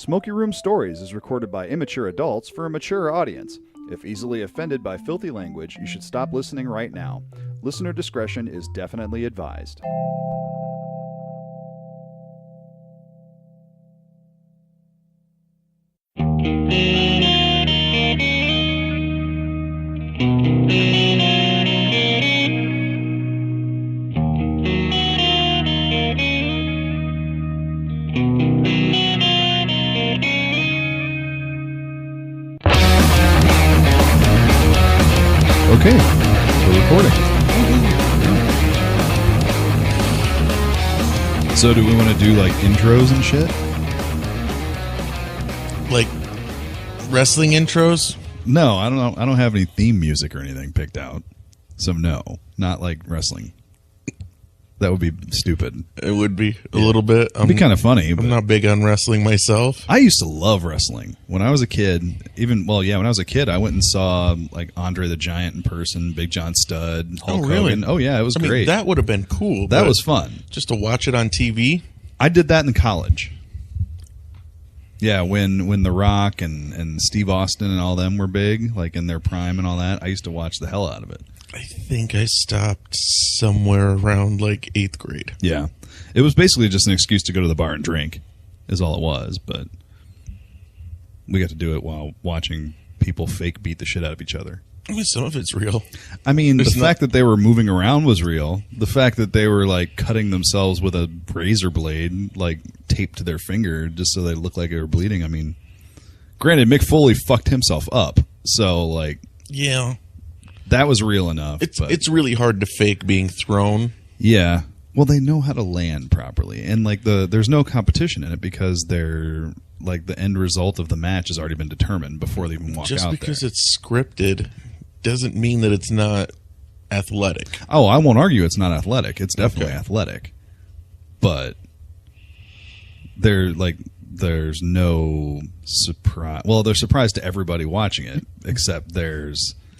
Smoky Room Stories is recorded by immature adults for a mature audience. If easily offended by filthy language, you should stop listening right now. Listener discretion is definitely advised. Okay, we're recording. So do we want to do like intros and shit? Like wrestling intros? No, I don't know. I don't have any theme music or anything picked out. So no, not like wrestling. That would be stupid. It would be a little bit. It'd be kind of funny. I'm not big on wrestling myself. I used to love wrestling when I was a kid. When I was a kid, I went and saw like Andre the Giant in person, Big John Studd, Hulk Hogan. Oh yeah, it was great. That would have been cool. That was fun. Just to watch it on TV. I did that in college. Yeah, when The Rock and Steve Austin and all them were big, like in their prime and all that, I used to watch the hell out of it. I think I stopped somewhere around like 8th grade. Yeah. It was basically just an excuse to go to the bar and drink, is all it was. But we got to do it while watching people fake beat the shit out of each other. I mean, some of it's real. I mean, the fact that they were moving around was real. The fact that they were like cutting themselves with a razor blade, like taped to their finger just so they looked like they were bleeding. I mean, granted, Mick Foley fucked himself up. So, like... Yeah. That was real enough. It's really hard to fake being thrown. Yeah. Well, they know how to land properly. And like there's no competition in it because they're like the end result of the match has already been determined before they even walk out there. Just because it's scripted doesn't mean that it's not athletic. Oh, I won't argue it's not athletic. It's definitely athletic. But there's no surprise. Well, there's surprise to everybody watching it, except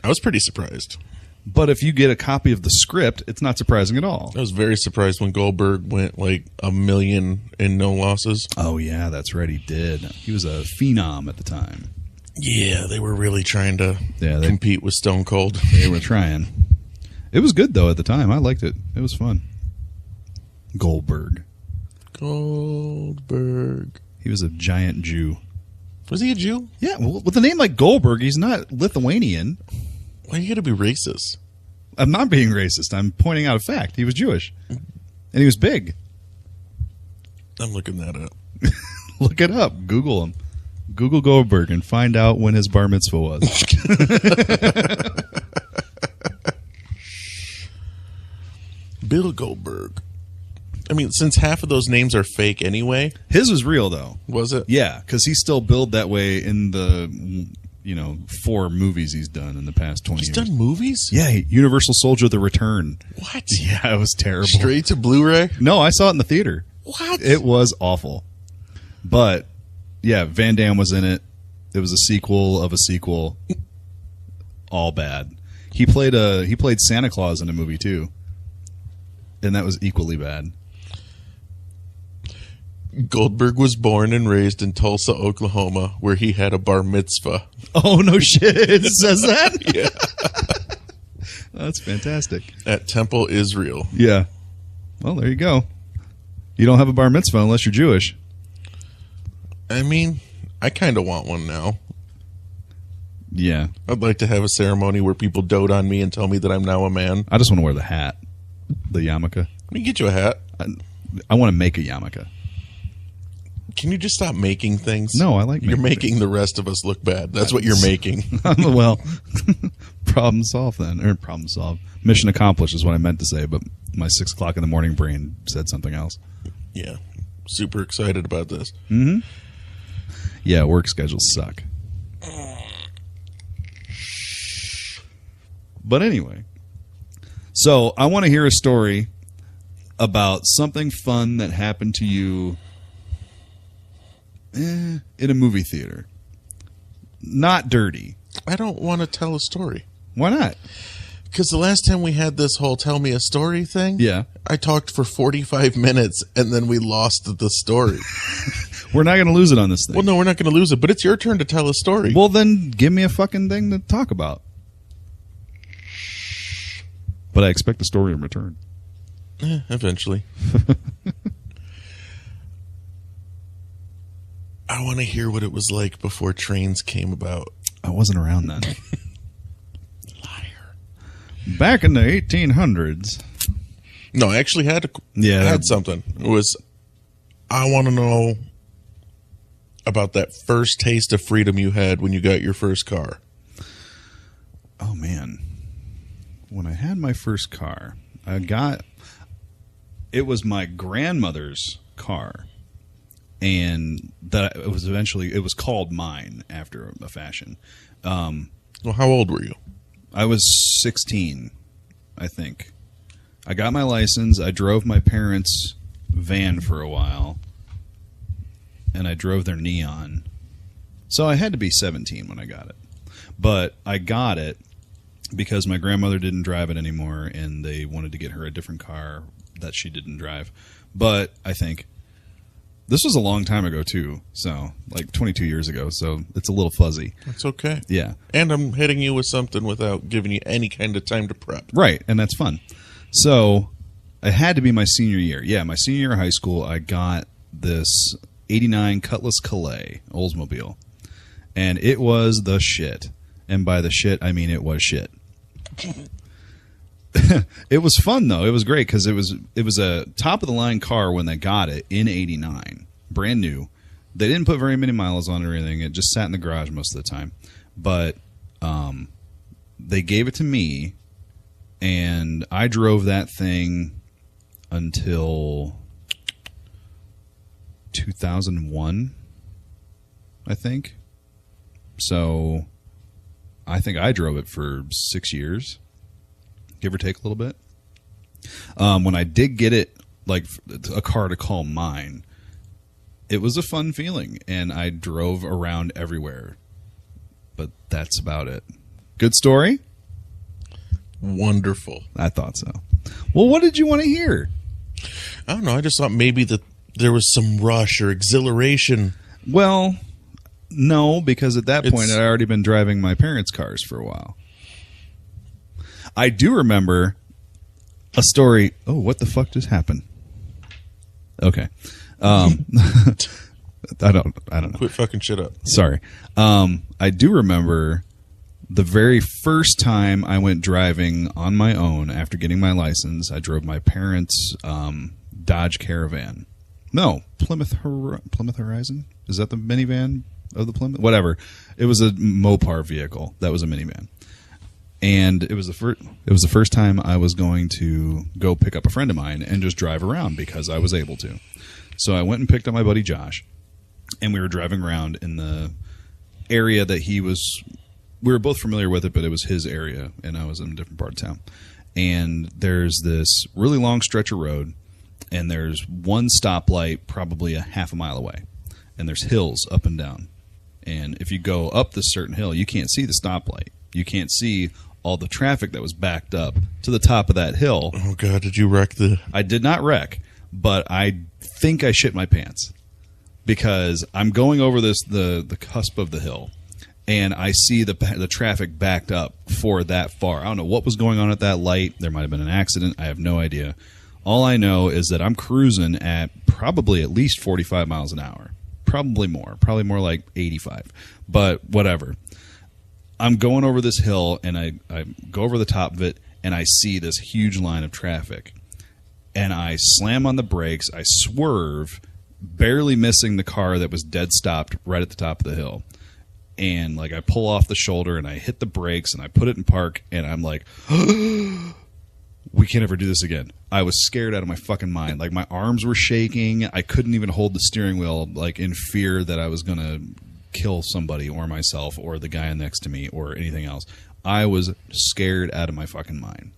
I was pretty surprised. But if you get a copy of the script, it's not surprising at all. I was very surprised when Goldberg went like 1 million in no losses. Oh, yeah, that's right. He did. He was a phenom at the time. Yeah, they were really trying to compete with Stone Cold. They were trying. It was good, though, at the time. I liked it. It was fun. Goldberg. He was a giant Jew. Was he a Jew? Yeah, well, with a name like Goldberg, he's not Lithuanian. Why are you going to be racist? I'm not being racist. I'm pointing out a fact. He was Jewish. And he was big. I'm looking that up. Look it up. Google him. Google Goldberg and find out when his bar mitzvah was. Bill Goldberg. I mean, since half of those names are fake anyway. His was real, though. Was it? Yeah, because he's still billed that way in the... 4 movies he's done in the past 20 years. He's done movies? Yeah, Universal Soldier: The Return. What? Yeah, it was terrible. Straight to Blu-ray? No, I saw it in the theater. What? It was awful. But, yeah, Van Damme was in it. It was a sequel of a sequel. All bad. He played Santa Claus in a movie, too. And that was equally bad. Goldberg was born and raised in Tulsa, Oklahoma, where he had a bar mitzvah. Oh, no shit. It says that? Yeah. That's fantastic. At Temple, Israel. Yeah. Well, there you go. You don't have a bar mitzvah unless you're Jewish. I mean, I kind of want one now. Yeah. I'd like to have a ceremony where people dote on me and tell me that I'm now a man. I just want to wear the hat. The yarmulke. Let me get you a hat. I want to make a yarmulke. Can you just stop making things? No, I like You're making the rest of us look bad. That's what you're making. Well, problem solved then. Or problem solved. Mission accomplished is what I meant to say, but my 6 o'clock in the morning brain said something else. Yeah. Super excited about this. Mm-hmm. Yeah, work schedules suck. But anyway. So, I want to hear a story about something fun that happened to you in a movie theater. Not dirty. I don't want to tell a story. Why not? Because the last time we had this whole tell me a story thing, yeah, I talked for 45 minutes and then we lost the story. We're not going to lose it on this thing. Well, no, we're not going to lose it, but it's your turn to tell a story. Well, then give me a fucking thing to talk about. But I expect a story in return. Eventually. I want to hear what it was like before trains came about. I wasn't around then. Liar. Back in the 1800s. No, I actually had something. It was, I want to know about that first taste of freedom you had when you got your first car. Oh, man. When I had my first car, it was my grandmother's car. And it was called mine after a fashion. Well, how old were you? I was 16, I think. I got my license. I drove my parents' van for a while. And I drove their Neon. So I had to be 17 when I got it. But I got it because my grandmother didn't drive it anymore, and they wanted to get her a different car that she didn't drive. But I think this was a long time ago, too. So, like 22 years ago. So it's a little fuzzy. That's okay. Yeah. And I'm hitting you with something without giving you any kind of time to prep. Right. And that's fun. So it had to be my senior year. Yeah, my senior year of high school, I got this 89 Cutlass Calais Oldsmobile. And it was the shit. And by the shit, I mean it was shit. It was fun, though. It was great because it was a top-of-the-line car when they got it in 89. Brand new. They didn't put very many miles on it or anything. It just sat in the garage most of the time. But they gave it to me, and I drove that thing until 2001, I think. So I think I drove it for 6 years, give or take a little bit. When I did get it, like a car to call mine, it was a fun feeling, and I drove around everywhere. But that's about it. Good story? Wonderful. I thought so. Well, what did you want to hear? I don't know. I just thought maybe that there was some rush or exhilaration. Well, no, because at that point I'd already been driving my parents' cars for a while. I do remember a story. Oh, what the fuck just happened? Okay. I don't know. Quit fucking shit up. Sorry. I do remember the very first time I went driving on my own after getting my license. I drove my parents' Dodge Caravan. No, Plymouth Horizon? Is that the minivan of the Plymouth? Whatever. It was a Mopar vehicle. That was a minivan. And it was the first time I was going to go pick up a friend of mine and just drive around because I was able to. So I went and picked up my buddy Josh, and we were driving around in the area that we were both familiar with it, but it was his area, and I was in a different part of town. And there's this really long stretch of road, and there's one stoplight probably a half a mile away, and there's hills up and down. And if you go up this certain hill, you can't see the stoplight. You can't see all the traffic that was backed up to the top of that hill. Oh, God, did you wreck I did not wreck, but I think I shit my pants because I'm going over the cusp of the hill, and I see the traffic backed up for that far. I don't know what was going on at that light. There might have been an accident. I have no idea. All I know is that I'm cruising at probably at least 45 miles an hour. Probably more like 85, but whatever. I'm going over this hill, and I go over the top of it, and I see this huge line of traffic. And I slam on the brakes. I swerve, barely missing the car that was dead stopped right at the top of the hill. And like I pull off the shoulder, and I hit the brakes, and I put it in park, and I'm like, we can't ever do this again. I was scared out of my fucking mind. Like my arms were shaking. I couldn't even hold the steering wheel, like in fear that I was going to kill somebody or myself or the guy next to me or anything else. I was scared out of my fucking mind.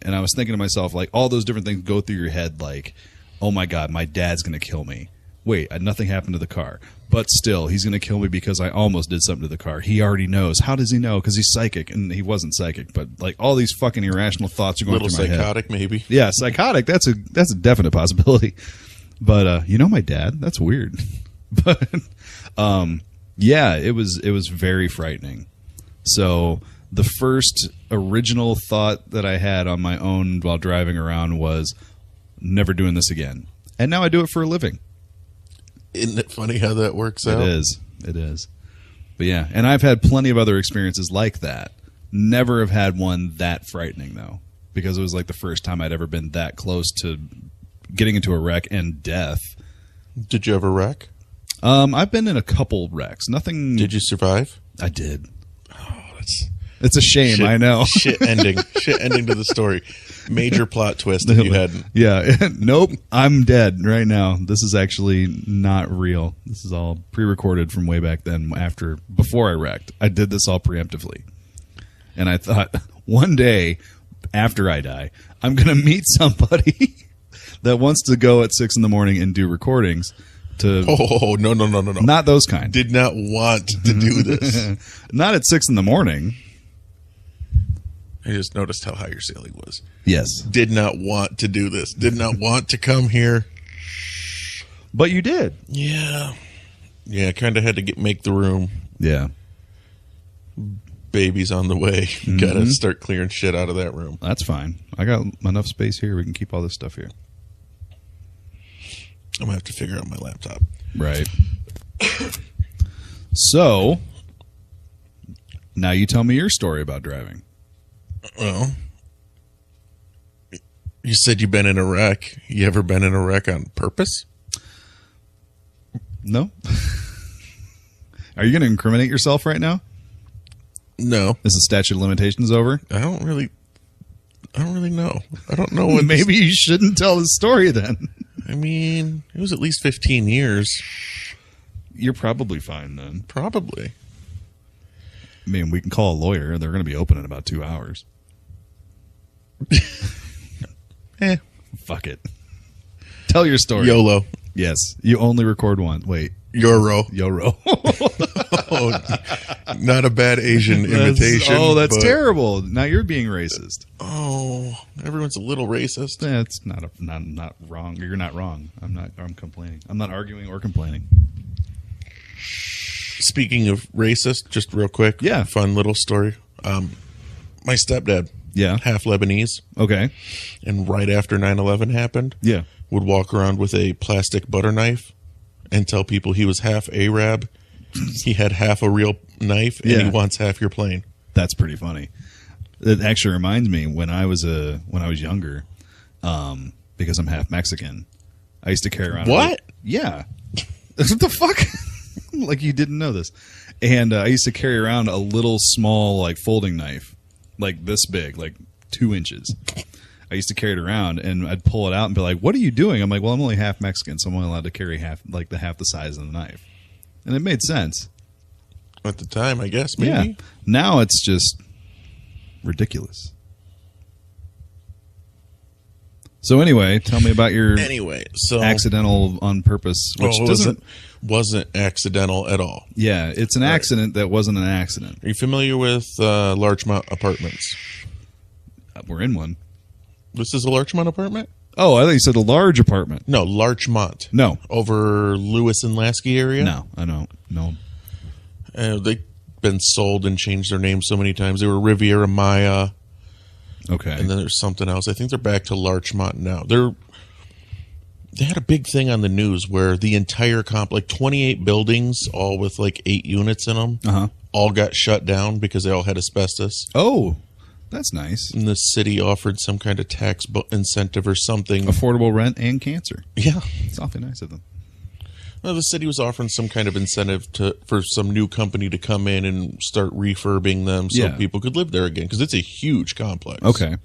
And I was thinking to myself, like, all those different things go through your head, like, oh my God, my dad's going to kill me. Wait, nothing happened to the car. But still, he's going to kill me because I almost did something to the car. He already knows. How does he know? Because he's psychic. And he wasn't psychic. But, like, all these fucking irrational thoughts are going through my head. Little psychotic, maybe. Yeah, psychotic. That's a definite possibility. But, you know my dad? That's weird. But yeah, it was very frightening. So the first original thought that I had on my own while driving around was never doing this again. And now I do it for a living. Isn't it funny how that works out? It is. It is. But yeah, and I've had plenty of other experiences like that. Never have had one that frightening, though, because it was like the first time I'd ever been that close to getting into a wreck and death. Did you ever wreck? I've been in a couple wrecks. Nothing. Did you survive? I did. Oh, that's... It's a shame, I know. Shit ending. Shit ending to the story. Major plot twist if you hadn't. Yeah. Nope. I'm dead right now. This is actually not real. This is all pre-recorded from way back then before I wrecked. I did this all preemptively. And I thought, one day after I die, I'm going to meet somebody that wants to go at 6 a.m. and do recordings. Oh, no. Not those kind. Did not want to do this. Not at 6 a.m. I just noticed how high your ceiling was. Yes. Did not want to do this. Did not want to come here. But you did. Yeah. Yeah, kind of had to make the room. Yeah. Baby's on the way. Got to start clearing shit out of that room. That's fine. I got enough space here. We can keep all this stuff here. I'm going to have to figure out my laptop. Right. So, now you tell me your story about driving. Well, you said you've been in a wreck. You ever been in a wreck on purpose? No. Are you going to incriminate yourself right now? No. Is the statute of limitations over? I don't really know. I don't know what. Maybe you shouldn't tell the story then. I mean, it was at least 15 years. You're probably fine then. Probably. I mean, we can call a lawyer. They're going to be open in about 2 hours. Fuck it. Tell your story. YOLO. Yes. You only record one. Wait. Yoro. Oh, not a bad Asian imitation. That's terrible. Now you're being racist. Oh, everyone's a little racist. That's not wrong. You're not wrong. I'm complaining. I'm not arguing or complaining. Speaking of racist, just real quick. Yeah. Fun little story. My stepdad. Yeah. Half Lebanese. Okay. And right after 9/11 happened. Yeah. Would walk around with a plastic butter knife and tell people he was half Arab. He had half a real knife, and he wants half your plane. That's pretty funny. It actually reminds me when I was younger, because I'm half Mexican. I used to carry around. What? Yeah. What the fuck? Like you didn't know this. And I used to carry around a little small like folding knife, like this big, like 2 inches. I used to carry it around, and I'd pull it out and be like, "What are you doing?" I'm like, "Well, I'm only half Mexican, so I'm only allowed to carry half the size of the knife." And it made sense at the time, I guess. Maybe. Yeah. Now it's just ridiculous. So anyway, tell me about your accidental on purpose, which wasn't accidental at all. Yeah, it's an accident that wasn't an accident. Are you familiar with Larchmont Apartments? We're in one. This is a Larchmont apartment? Oh, I thought you said a large apartment. No, Larchmont. No. Over Lewis and Lasky area? No, I don't. No. They've been sold and changed their name so many times. They were Riviera Maya. Okay. And then there's something else. I think they're back to Larchmont now. They had a big thing on the news where the entire like 28 buildings, all with like 8 units in them, all got shut down because they all had asbestos. Oh, that's nice. And the city offered some kind of tax incentive or something. Affordable rent and cancer. Yeah. It's awfully nice of them. Well, the city was offering some kind of incentive for some new company to come in and start refurbing them so people could live there again, because it's a huge complex. Okay.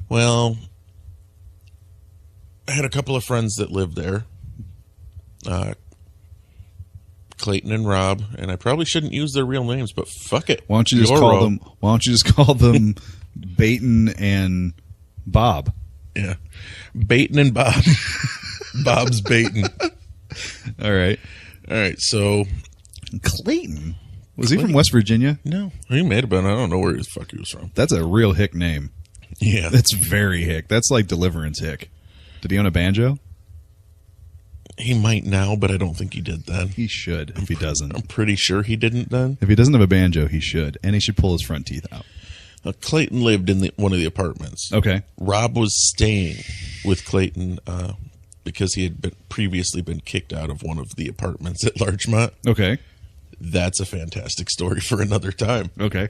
Well, I had a couple of friends that lived there, Clayton and Rob, and I probably shouldn't use their real names, but fuck it. Why don't you just call them Baton and Bob? Yeah. Baton and Bob. Bob's Baton. All right. So Clayton. Was he from West Virginia? No. He may have been. I don't know where the fuck he was from. That's a real hick name. Yeah. That's very hick. That's like Deliverance hick. Did he own a banjo? He might now, but I don't think he did then. He should if he doesn't. I'm pretty sure he didn't then. If he doesn't have a banjo, he should. And he should pull his front teeth out. Clayton lived in one of the apartments. Okay. Rob was staying with Clayton because he had previously been kicked out of one of the apartments at Larchmont. Okay. That's a fantastic story for another time. Okay.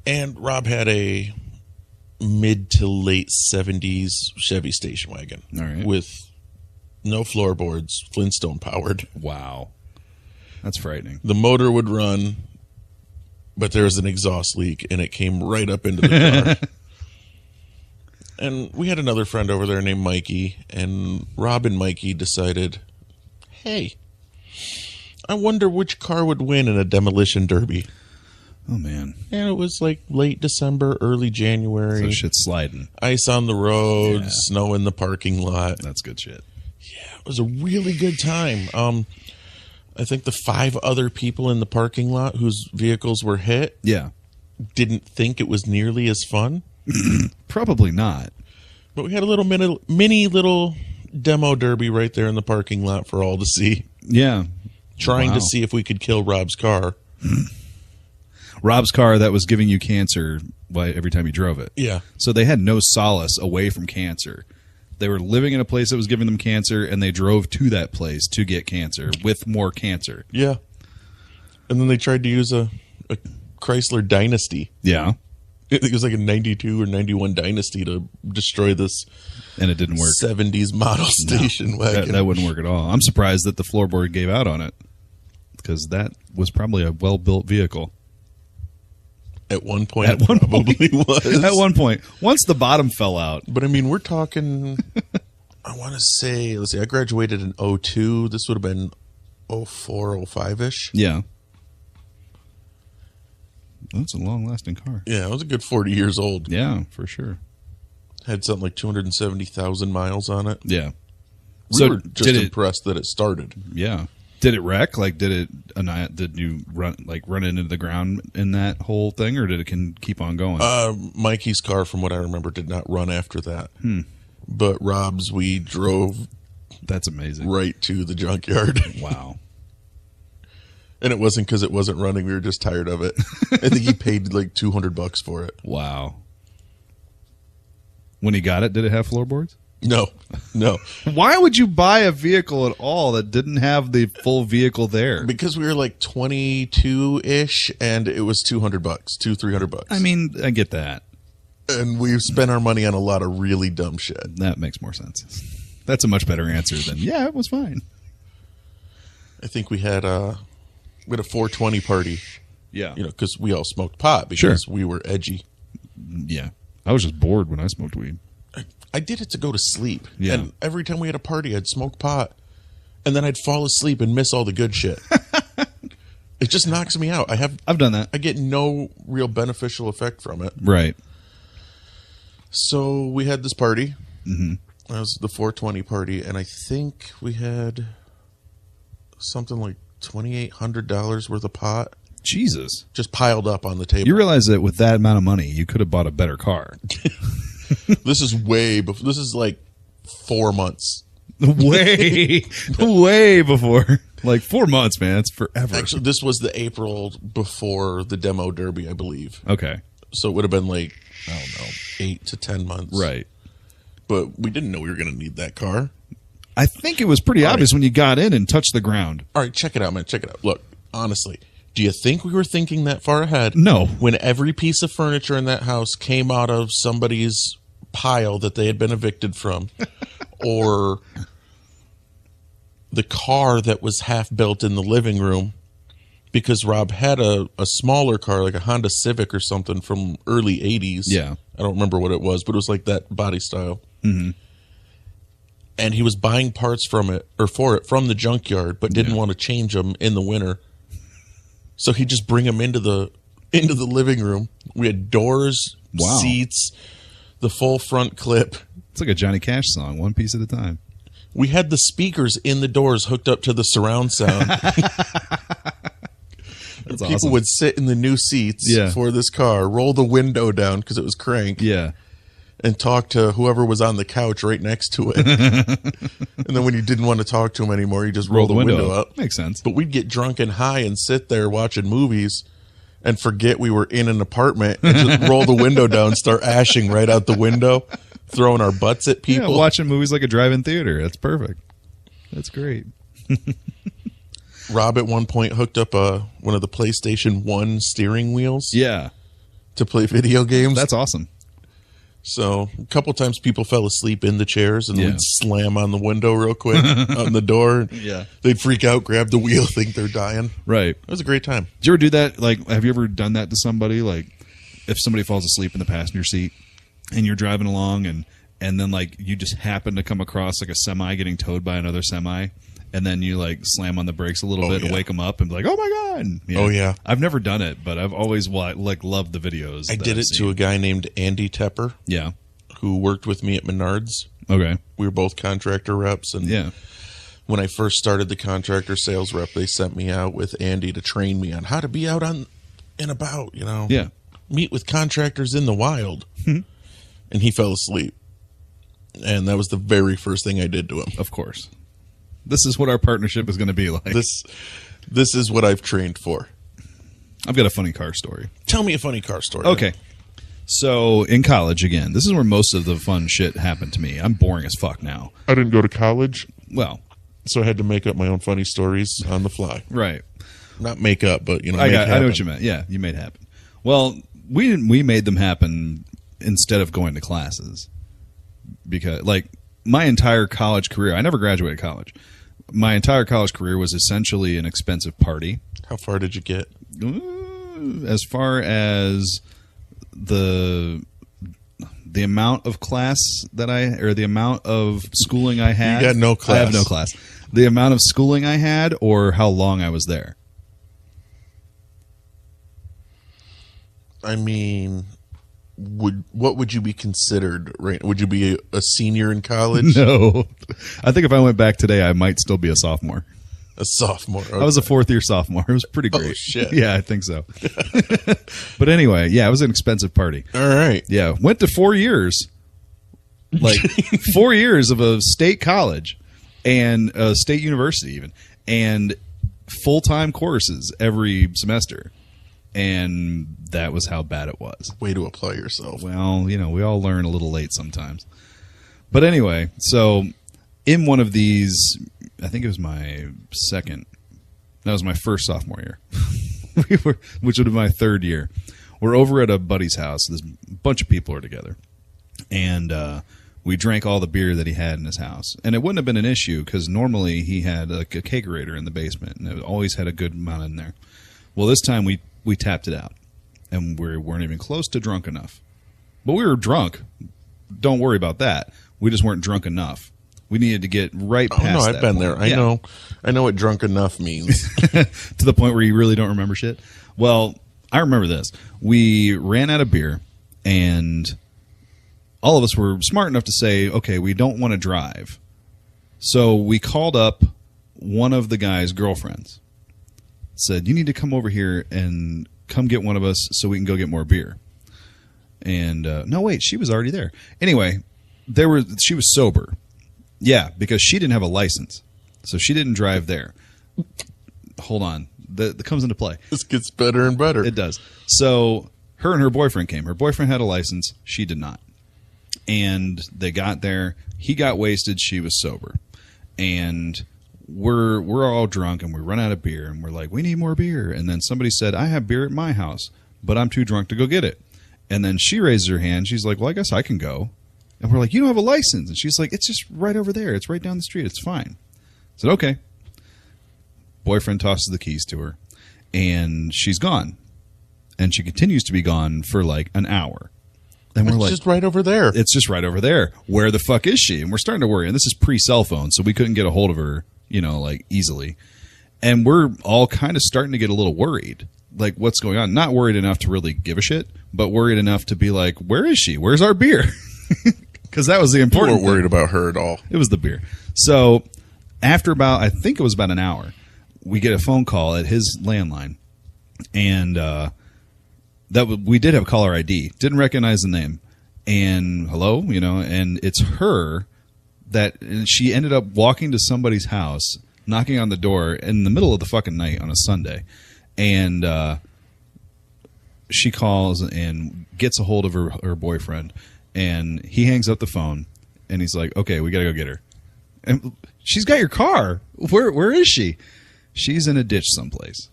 And Rob had a mid to late 70s Chevy station wagon. All right. With no floorboards, Flintstone powered. Wow. That's frightening. The motor would run, but there was an exhaust leak, and it came right up into the car. And we had another friend over there named Mikey, and Rob and Mikey decided, hey, I wonder which car would win in a demolition derby. Oh, man. And it was like late December, early January. So shit's sliding. Ice on the road, Yeah. snow in the parking lot. That's good shit. Yeah, it was a really good time. I think the 5 other people in the parking lot whose vehicles were hit Yeah. didn't think it was nearly as fun. Probably not. But we had a little mini little demo derby right there in the parking lot for all to see. Yeah. Trying Wow. to see if we could kill Rob's car. Rob's car that was giving you cancer every time you drove it. Yeah. So they had no solace away from cancer. They were living in a place that was giving them cancer, and they drove to that place to get cancer with more cancer. Yeah. And then they tried to use a Chrysler Dynasty. Yeah. I think it was like a 92 or 91 Dynasty to destroy this And it didn't work. 70s model station wagon. That wouldn't work at all. I'm surprised that the floorboard gave out on it, because that was probably a well-built vehicle. At one point, At one probably was. At one point, once the bottom fell out. But I mean, we're talking, I want to say, let's see, I graduated in 02. This would have been 04, 05-ish. Yeah. That's a long-lasting car. Yeah, it was a good 40 years old. Yeah, for sure. Had something like 270,000 miles on it. Yeah. We were just impressed that it started. Yeah. Did it wreck? Like, did you run it into the ground in that whole thing, or did it keep on going? Mikey's car, from what I remember, did not run after that. But Rob's, we drove That's amazing. right to the junkyard. Wow. And it wasn't because it wasn't running. We were just tired of it. I think he paid like $200 for it. Wow. When he got it, did it have floorboards? No. Why would you buy a vehicle at all that didn't have the full vehicle there? Because we were like 22-ish, and it was $200, $300. I mean, I get that. And we spent our money on a lot of really dumb shit. That makes more sense. That's a much better answer than, yeah, it was fine. I think we had a 420 party. Yeah. You know, because we all smoked pot because we were edgy. Yeah. I was just bored when I smoked weed. I did it to go to sleep. Yeah. And every time we had a party, I'd smoke pot. And then I'd fall asleep and miss all the good shit. It just knocks me out. I've done that. I get no real beneficial effect from it. Right. So we had this party. Mm-hmm. That was the 420 party. And I think we had something like $2,800 worth of pot. Jesus. Just piled up on the table. You realize that with that amount of money, you could have bought a better car. This is way before. This is like 4 months. way before. Like 4 months, man. It's forever. Actually, this was the April before the demo derby, I believe. Okay. So it would have been like, I don't know, 8 to 10 months. Right. But we didn't know we were going to need that car. I think it was pretty obvious when you got in and touched the ground. All right, check it out, man. Check it out. Look, honestly, do you think we were thinking that far ahead? No. When every piece of furniture in that house came out of somebody's pile that they had been evicted from, or the car that was half built in the living room, because Rob had a smaller car, like a Honda Civic or something from early 80s. Yeah. I don't remember what it was, but it was like that body style. Mm-hmm. And he was buying parts from it from the junkyard, but didn't want to change them in the winter. So he'd just bring them into the living room. We had doors, seats, the full front clip. It's like a Johnny Cash song, one piece at a time. We had the speakers in the doors hooked up to the surround sound. People awesome. would sit in the new seats for this car, roll the window down because it was cranked, Yeah. and talk to whoever was on the couch right next to it. And then when you didn't want to talk to him anymore, you just roll the window up. Makes sense. But we'd get drunk and high and sit there watching movies and forget we were in an apartment and just roll the window down, start ashing right out the window, throwing our butts at people. Yeah, watching movies like a drive-in theater. That's perfect. That's great. Rob at one point hooked up one of the PlayStation 1 steering wheels Yeah. to play video games. That's awesome. So a couple times people fell asleep in the chairs and Yeah. we'd slam on the window real quick on the door. Yeah. They'd freak out, grab the wheel, think they're dying. Right. It was a great time. Did you ever do that? Like, have you ever done that to somebody? Like, if somebody falls asleep in the passenger seat and you're driving along and then, like, you just happen to come across, like, a semi getting towed by another semi, and then you, like, slam on the brakes a little bit and wake them up and be like, oh, my God. Yeah. Oh, yeah. I've never done it, but I've always, like, loved the videos. I did it to a guy named Andy Tepper. Yeah. Who worked with me at Menards. Okay. We were both contractor reps. And yeah. When I first started the contractor sales rep, they sent me out with Andy to train me on how to be out on and about, you know. Yeah. Meet with contractors in the wild. And he fell asleep. And that was the very first thing I did to him. Of course. This is what our partnership is going to be like. This is what I've trained for. I've got a funny car story. Tell me a funny car story. Okay. So in college, again, this is where most of the fun shit happened to me. I'm boring as fuck now. I didn't go to college, Well, so I had to make up my own funny stories on the fly. right. Not make up, but I know what you meant. Yeah, you made it happen. Well, we made them happen instead of going to classes. Because, like, my entire college career, I never graduated college. My entire college career was essentially an expensive party. How far did you get? As far as the amount of class that the amount of schooling I had. You got no class. I have no class. The amount of schooling I had, or how long I was there. I mean, what would you be considered? Right? Would you be a senior in college? No, I think if I went back today, I might still be a sophomore. A sophomore. Okay. I was a fourth-year sophomore. It was pretty great. Oh, shit. Yeah, I think so. But anyway, yeah, it was an expensive party. All right. Yeah, went to 4 years. Like 4 years of a state college and a state university even, and full-time courses every semester. And that was how bad it was. Way to apply yourself. Well, you know, we all learn a little late sometimes. But anyway, so in one of these, I think it was my first sophomore year, which would have been my third year. We're over at a buddy's house. This bunch of people are together. And we drank all the beer that he had in his house. And it wouldn't have been an issue because normally he had like a kegerator in the basement. And it always had a good amount in there. Well, this time we tapped it out. And we weren't even close to drunk enough. But we were drunk. Don't worry about that. We just weren't drunk enough. We needed to get right past that. Oh, no, I've been point. there. I know what drunk enough means. To the point where you really don't remember shit. Well, I remember this. We ran out of beer, and all of us were smart enough to say, okay, we don't want to drive. So we called up one of the guy's girlfriends. Said, you need to come over here and come get one of us so we can go get more beer. And no, wait, she was already there. Anyway, she was sober. Yeah, because she didn't have a license. So she didn't drive there. Hold on. That comes into play. This gets better and better. It does. So her and her boyfriend came. Her boyfriend had a license. She did not. And they got there. He got wasted. She was sober. And we're all drunk and we run out of beer. And we're like, we need more beer. And then somebody said, I have beer at my house, but I'm too drunk to go get it. And then she raises her hand. She's like, well, I guess I can go. And we're like, you don't have a license. And she's like, it's just right over there. It's right down the street. It's fine. I said, okay. Boyfriend tosses the keys to her. And she's gone. And she continues to be gone for like an hour. And we're It's like, just right over there. it's just right over there. Where the fuck is she? And we're starting to worry. And this is pre-cell phone, so we couldn't get a hold of her, like easily. And we're all kind of starting to get a little worried. Like, what's going on? Not worried enough to really give a shit, but worried enough to be like, where is she? Where's our beer? Because that was the You important weren't worried thing. about her at all. It was the beer. So after I think it was about an hour, we get a phone call at his landline. And we did have caller ID. Didn't recognize the name. and hello, and it's her that she ended up walking to somebody's house, knocking on the door in the middle of the fucking night on a Sunday, and she calls and gets a hold of her boyfriend, and he hangs up the phone, and he's like, okay, we gotta go get her. And she's got your car. Where is she? She's in a ditch someplace.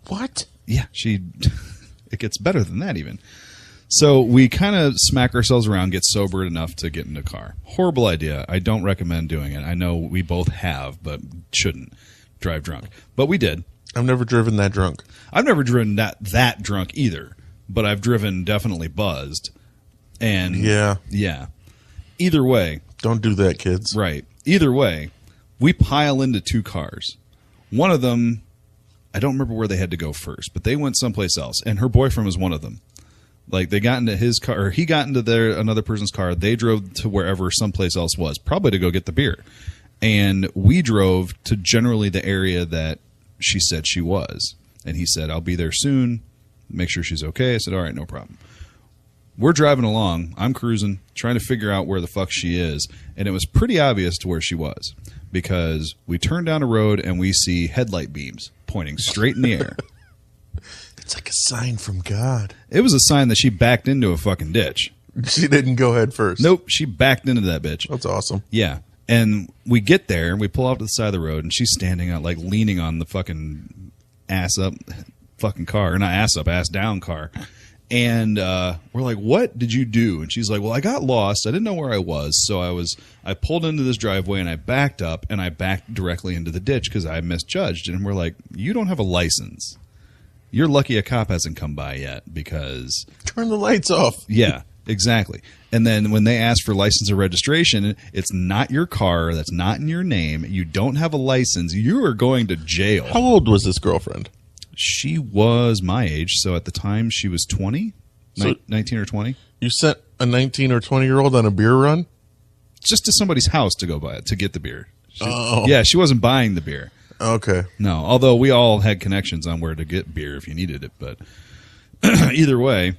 What? Yeah, it gets better than that even. So we kind of smack ourselves around, get sobered enough to get in a car. Horrible idea. I don't recommend doing it. I know we both have, but shouldn't drive drunk. But we did. I've never driven that drunk. I've never driven that drunk either, but I've driven definitely buzzed. And yeah. Either way. Don't do that, kids. Right. Either way, we pile into two cars. One of them, I don't remember where they had to go first, but they went someplace else, and her boyfriend was one of them. Like, they got into his car, or he got into another person's car. They drove to wherever someplace else was, probably to go get the beer. And we drove to generally the area that she said she was. And he said, I'll be there soon. Make sure she's okay. I said, all right, no problem. We're driving along. I'm cruising, trying to figure out where the fuck she is. And it was pretty obvious to where she was, because we turn down a road and we see headlight beams pointing straight in the air. It's like a sign from God. It was a sign that she backed into a fucking ditch. She didn't go head first. Nope, she backed into that bitch. That's awesome. Yeah. And we get there and we pull off to the side of the road, and she's standing out, like, leaning on the fucking ass up fucking car. Or not ass up, ass down car. And we're like, what did you do? And she's like, well, I got lost. I didn't know where I was. So I pulled into this driveway and I backed up, and I backed directly into the ditch because I misjudged. And we're like, you don't have a license. You're lucky a cop hasn't come by yet, because... Turn the lights off. Yeah, exactly. And then when they ask for license or registration, it's not your car. That's not in your name. You don't have a license. You are going to jail. How old was this girlfriend? She was my age, so at the time she was 20, So- 19 or 20. You sent a 19 or 20-year-old on a beer run? Just to somebody's house to go buy it, to get the beer. Oh. Yeah, she wasn't buying the beer. Okay. No, although we all had connections on where to get beer if you needed it. But either way,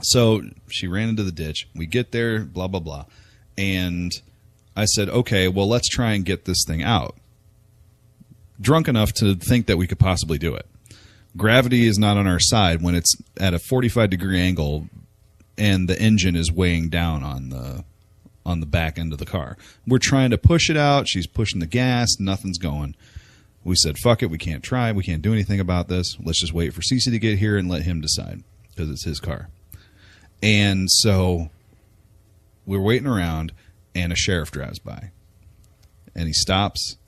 so she ran into the ditch. We get there, blah, blah, blah. And I said, okay, well, let's try and get this thing out. Drunk enough to think that we could possibly do it. Gravity is not on our side when it's at a 45-degree angle and the engine is weighing down on the back end of the car. We're trying to push it out. She's pushing the gas. Nothing's going. We said, fuck it. We can't try. We can't do anything about this. Let's just wait for Cece to get here and let him decide, because it's his car. And so we're waiting around, and a sheriff drives by. And he stops,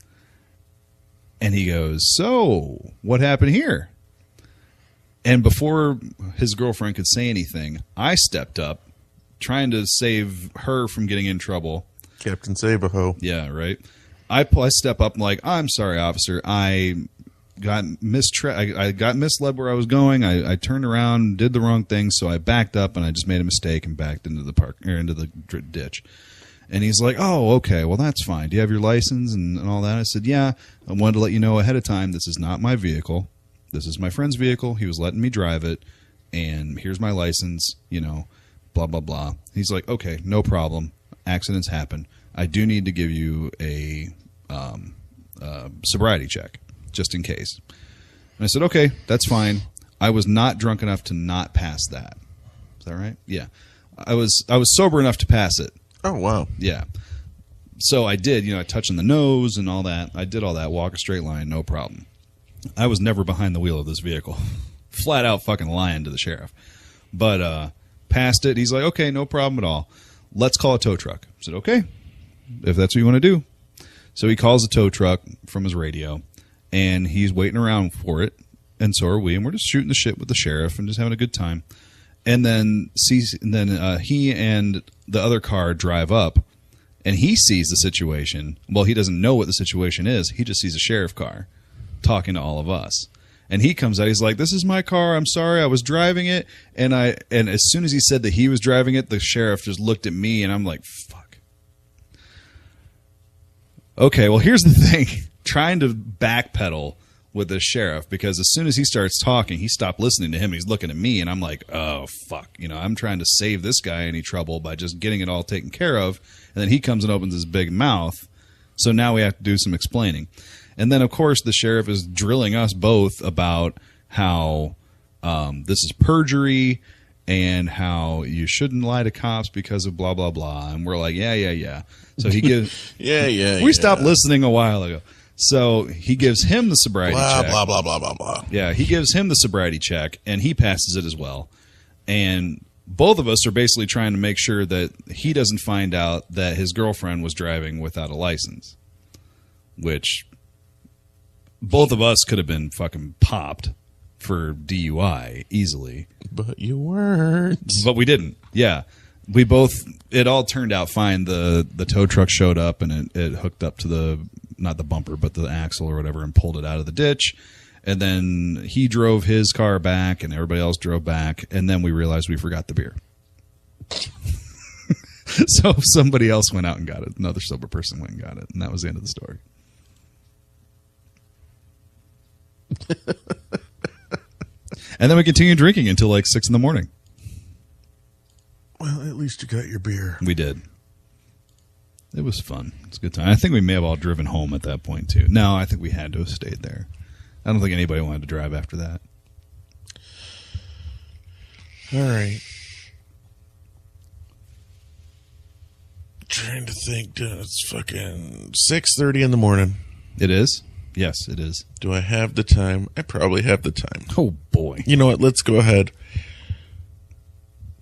and he goes, so what happened here? And before his girlfriend could say anything, I stepped up, trying to save her from getting in trouble. Captain Save-A-Ho. Yeah, right. I step up and like, I'm sorry, officer. I got I got misled where I was going. I turned around, did the wrong thing, so I backed up and I just made a mistake and backed into the ditch. And he's like, oh, okay, well, that's fine. Do you have your license and all that? I said, yeah. I wanted to let you know ahead of time, this is not my vehicle. This is my friend's vehicle. He was letting me drive it, and here's my license, blah, blah, blah. He's like, okay, no problem. Accidents happen. I do need to give you a sobriety check, just in case. And I said, okay, that's fine. I was not drunk enough to not pass that. Is that right? Yeah. I was sober enough to pass it. Oh, wow. Yeah. So I did, I touched on the nose and all that. I did all that, walk a straight line, no problem. I was never behind the wheel of this vehicle. Flat out fucking lying to the sheriff. But passed it. He's like, okay, no problem at all. Let's call a tow truck. I said, okay, if that's what you want to do. So he calls a tow truck from his radio, and he's waiting around for it, and so are we, and we're just shooting the shit with the sheriff and just having a good time. And then he and the other car drive up, and he sees the situation. Well, he doesn't know what the situation is. He just sees a sheriff car talking to all of us. And he comes out. He's like, this is my car. I'm sorry. I was driving it. And as soon as he said that he was driving it, the sheriff just looked at me, and I'm like, fuck. Okay, well, here's the thing. Trying to backpedal with the sheriff, because as soon as he starts talking, he stopped listening to him. He's looking at me, and I'm like, oh, fuck. I'm trying to save this guy any trouble by just getting it all taken care of. And then he comes and opens his big mouth. So now we have to do some explaining. And then, of course, the sheriff is drilling us both about how this is perjury and how you shouldn't lie to cops because of blah, blah, blah. And we're like, yeah. So he gives... We stopped listening a while ago. So he gives him the sobriety check. Blah, blah, blah, blah, blah. Yeah, he gives him the sobriety check, and he passes it as well. And both of us are basically trying to make sure that he doesn't find out that his girlfriend was driving without a license, which both of us could have been fucking popped for DUI easily. But you weren't. But we didn't. Yeah. We both, it all turned out fine. The tow truck showed up, and it hooked up to the, not the bumper, but the axle or whatever, and pulled it out of the ditch. And then he drove his car back, and everybody else drove back. And then we realized we forgot the beer. So somebody else went out and got it. Another sober person went and got it. And that was the end of the story. And then we continued drinking until like 6 a.m. Well, at least you got your beer. We did. It was fun. It's a good time. I think we may have all driven home at that point, too. No, I think we had to have stayed there. I don't think anybody wanted to drive after that. All right. Trying to think. It's fucking 6:30 in the morning. It is? Yes, it is. Do I have the time? I probably have the time. Oh, boy. You know what? Let's go ahead.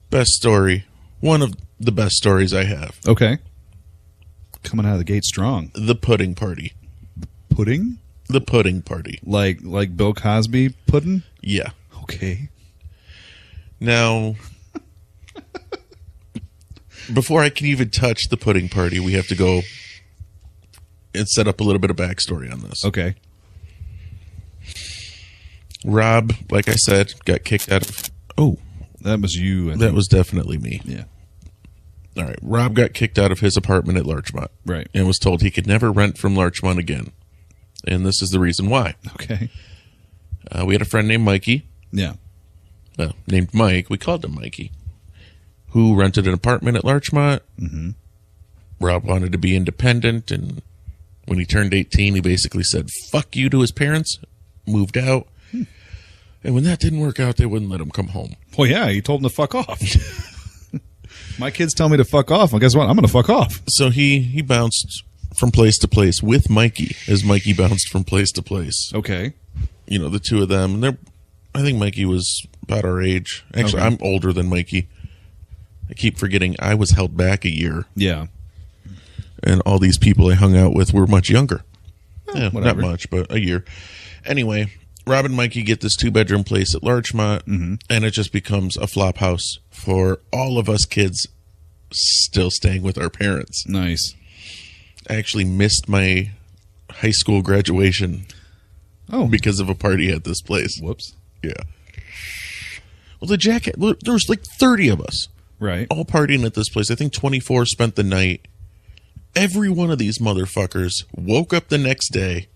Best story. One of the best stories I have. Okay. Coming out of the gate strong. The pudding party. Pudding? The pudding party. Like Bill Cosby pudding? Yeah. Okay. Now, before I can even touch the pudding party, we have to go and set up a little bit of backstory on this. Okay. Rob, like I said, got kicked out of... Oh. That was you. That was definitely me. Yeah. All right. Rob got kicked out of his apartment at Larchmont. Right. And was told he could never rent from Larchmont again. And this is the reason why. Okay. We had a friend named Mikey. Yeah. Named Mike. We called him Mikey. Who rented an apartment at Larchmont. Mm-hmm. Rob wanted to be independent. And when he turned 18, he basically said, fuck you to his parents. Moved out. And when that didn't work out, they wouldn't let him come home. Well, yeah, he told him to fuck off. My kids tell me to fuck off. Well, guess what? I'm going to fuck off. So he bounced from place to place with Mikey, as Mikey bounced from place to place. Okay. You know, the two of them. I think Mikey was about our age. Actually, Okay. I'm older than Mikey. I keep forgetting I was held back a year. Yeah. And all these people I hung out with were much younger. Yeah, whatever. not much, but a year. Anyway, Rob and Mikey get this 2-bedroom place at Larchmont, and it just becomes a flop house for all of us kids still staying with our parents. Nice. I actually missed my high school graduation because of a party at this place. Whoops. Yeah. Well, there was like 30 of us. Right. All partying at this place. I think 24 spent the night. Every one of these motherfuckers woke up the next day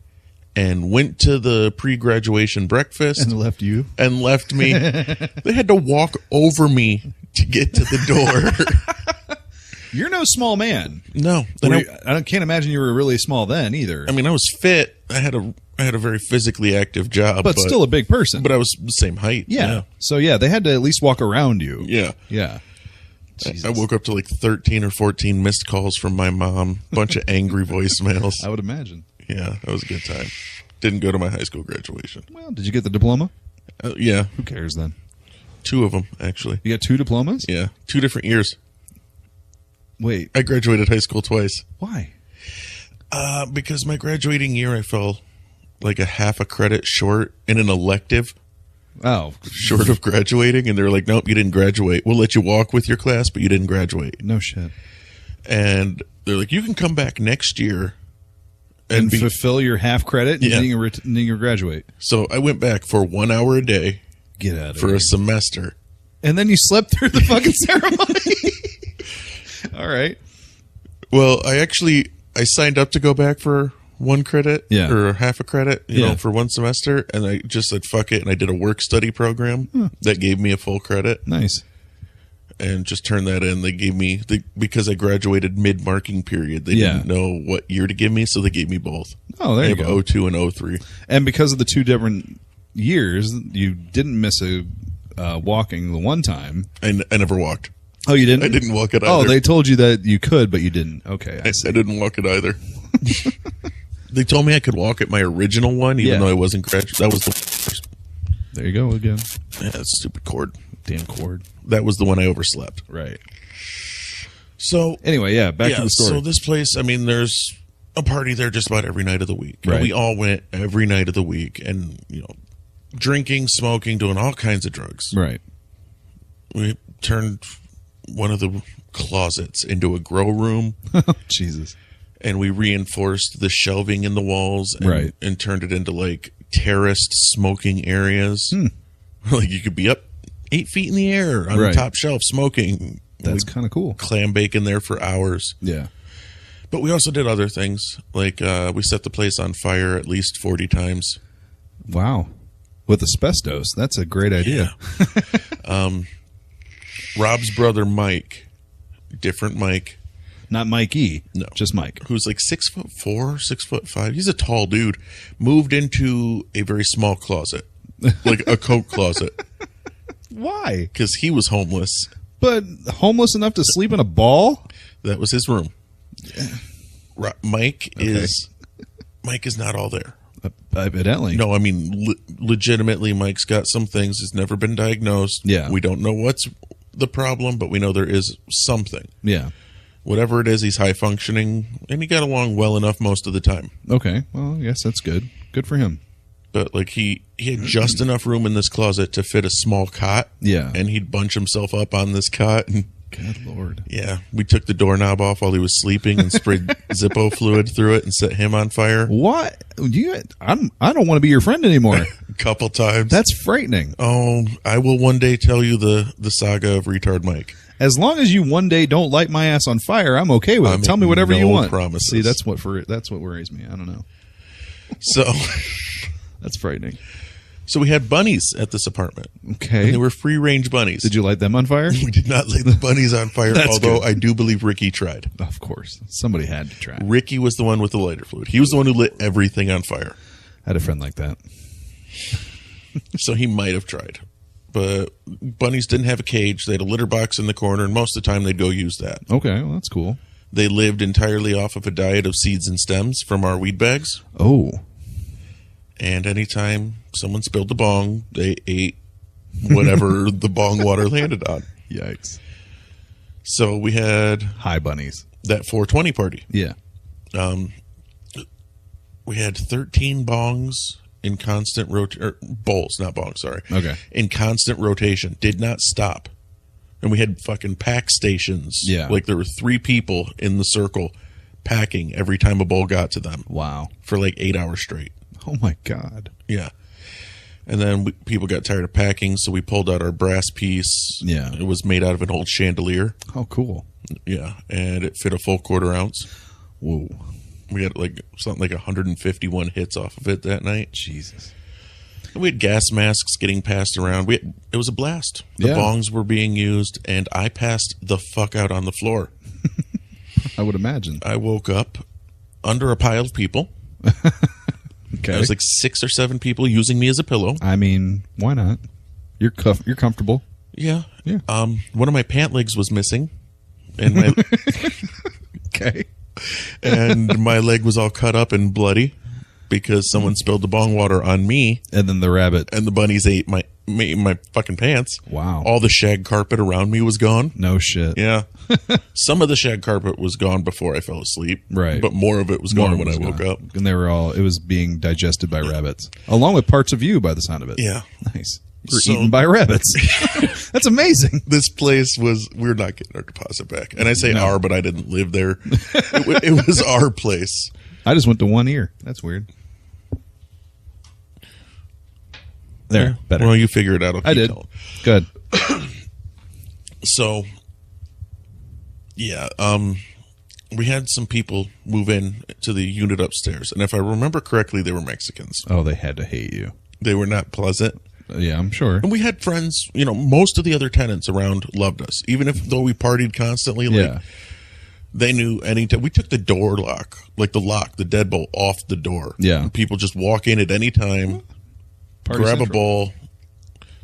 and went to the pre-graduation breakfast. And left you? And left me. They had to walk over me to get to the door. You're no small man. No. I can't imagine you were really small then either. I mean, I was fit. I had a very physically active job. But still a big person. But I was the same height. Yeah. So, yeah, they had to at least walk around you. Yeah. Yeah. I woke up to like 13 or 14 missed calls from my mom. Bunch of angry voicemails. I would imagine. Yeah, that was a good time. Didn't go to my high school graduation. Well, did you get the diploma? Yeah. Who cares then? 2 of them, actually. You got 2 diplomas? Yeah. 2 different years. Wait. I graduated high school twice. Why? Because my graduating year, I fell like a half a credit short in an elective. Oh. Short of graduating. And they were like, nope, you didn't graduate. We'll let you walk with your class, but you didn't graduate. No shit. And they're like, you can come back next year. And fulfill your half credit and Yeah. then you graduate. So I went back for 1 hour a day. Get out of for here. a semester. And then you slept through the fucking ceremony. All right. Well, I signed up to go back for 1 credit Yeah. or half a credit, you Yeah. know, for 1 semester. And I just said, fuck it. And I did a work study program that gave me a full credit Nice. and just turned that in. They gave me, because I graduated mid-marking period, they Yeah. didn't know what year to give me, so they gave me both. Oh, there I you have go. 02 and 03. And because of the 2 different years, you didn't miss a walking the one time. I never walked. Oh, you didn't? I didn't walk it either. Oh, they told you that you could, but you didn't. Okay, I see. I didn't walk it either. They told me I could walk at my original one, even Yeah. though I wasn't graduate. That was the first. There you go again. Yeah, that's stupid cord. Damn cord. That was the one I overslept. Right. So Anyway, yeah, back to the story. So this place, I mean, there's a party there just about every night of the week. Right. And we all went every night of the week, and you know, drinking, smoking, doing all kinds of drugs. Right. We turned one of the closets into a grow room. Jesus. And we reinforced the shelving in the walls and, Right. and turned it into like terraced smoking areas. Like you could be up 8 feet in the air on Right. the top shelf smoking. That's We'd kind of cool. clam bacon there for hours. Yeah. But we also did other things. Like we set the place on fire at least 40 times. Wow. With asbestos. That's a great idea. Rob's brother Mike, different Mike, Not Mike E. No. Just Mike. who's like 6'4", 6'5". He's a tall dude. Moved into a very small closet, like a coat closet, Why? because he was homeless. But homeless enough to sleep in a ball? That was his room. Mike is not all there. Evidently. No, I mean legitimately, Mike's got some things. He's never been diagnosed. Yeah. We don't know what's the problem, but we know there is something. Yeah. Whatever it is, he's high functioning, and he got along well enough most of the time. Okay. Well, I guess that's good. Good for him. But like he had just enough room in this closet to fit a small cot. Yeah. And he'd bunch himself up on this cot. And Good Lord. yeah, we took the doorknob off while he was sleeping and sprayed Zippo fluid through it and set him on fire What? I don't want to be your friend anymore. a couple times. That's frightening. Oh, I will one day tell you the saga of Retard Mike. As long as you one day don't light my ass on fire, I'm okay with I it. make Tell me whatever you no want. promises. See, that's what worries me. I don't know. So That's frightening. we had bunnies at this apartment. Okay. And they were free range bunnies. Did you light them on fire? We did not light the bunnies on fire, That's although good. I do believe Ricky tried. Of course. Somebody had to try. Ricky was the one with the lighter fluid. He was the one who lit everything on fire. I had a friend like that. So he might have tried. But bunnies didn't have a cage. They had a litter box in the corner, and most of the time they'd go use that. Okay, well, that's cool. They lived entirely off of a diet of seeds and stems from our weed bags. Oh. And anytime someone spilled the bong, they ate whatever the bong water landed on. Yikes. So we had Hi, bunnies. that 420 party. Yeah. We had 13 bongs in constant bowls, not bongs, sorry. Okay. In constant rotation. Did not stop. And we had fucking pack stations. Yeah. Like there were 3 people in the circle packing every time a bowl got to them Wow. for like 8 hours straight. Oh, my God. Yeah. And then people got tired of packing, so we pulled out our brass piece. Yeah. It was made out of an old chandelier. Oh, cool. Yeah. And it fit a full quarter ounce. Whoa. We had like something like 151 hits off of it that night. Jesus. And we had gas masks getting passed around. It was a blast. The Yeah. bongs were being used, and I passed the fuck out on the floor. I would imagine. I woke up under a pile of people. Okay. There was like 6 or 7 people using me as a pillow. I mean, why not? You're comfortable. Yeah. Yeah. One of my pant legs was missing, and my Okay. and my leg was all cut up and bloody because someone spilled the bong water on me, And then the rabbit. and the bunnies ate my fucking pants. Wow. All the shag carpet around me was gone. No shit. Yeah. Some of the shag carpet was gone before I fell asleep. Right. But more of it was gone when I woke up. And they were it was being digested by rabbits. Along with parts of you by the sound of it. Yeah. Nice. You were So- eaten by rabbits. That's amazing. This place we're not getting our deposit back. And I say No. our, but I didn't live there. It was our place. I just went to one ear. That's weird. There. Better. Well, you figure it out. I'll I keep did. telling. Good. So, yeah, we had some people move in to the unit upstairs, and if I remember correctly, they were Mexicans. Oh, they had to hate you. They were not pleasant. Yeah, I'm sure. And we had friends, most of the other tenants around loved us, even though we partied constantly. Like, they knew anytime. We took the door lock, like the deadbolt off the door. Yeah. And people just walk in at any time, Party grab Central. a bowl,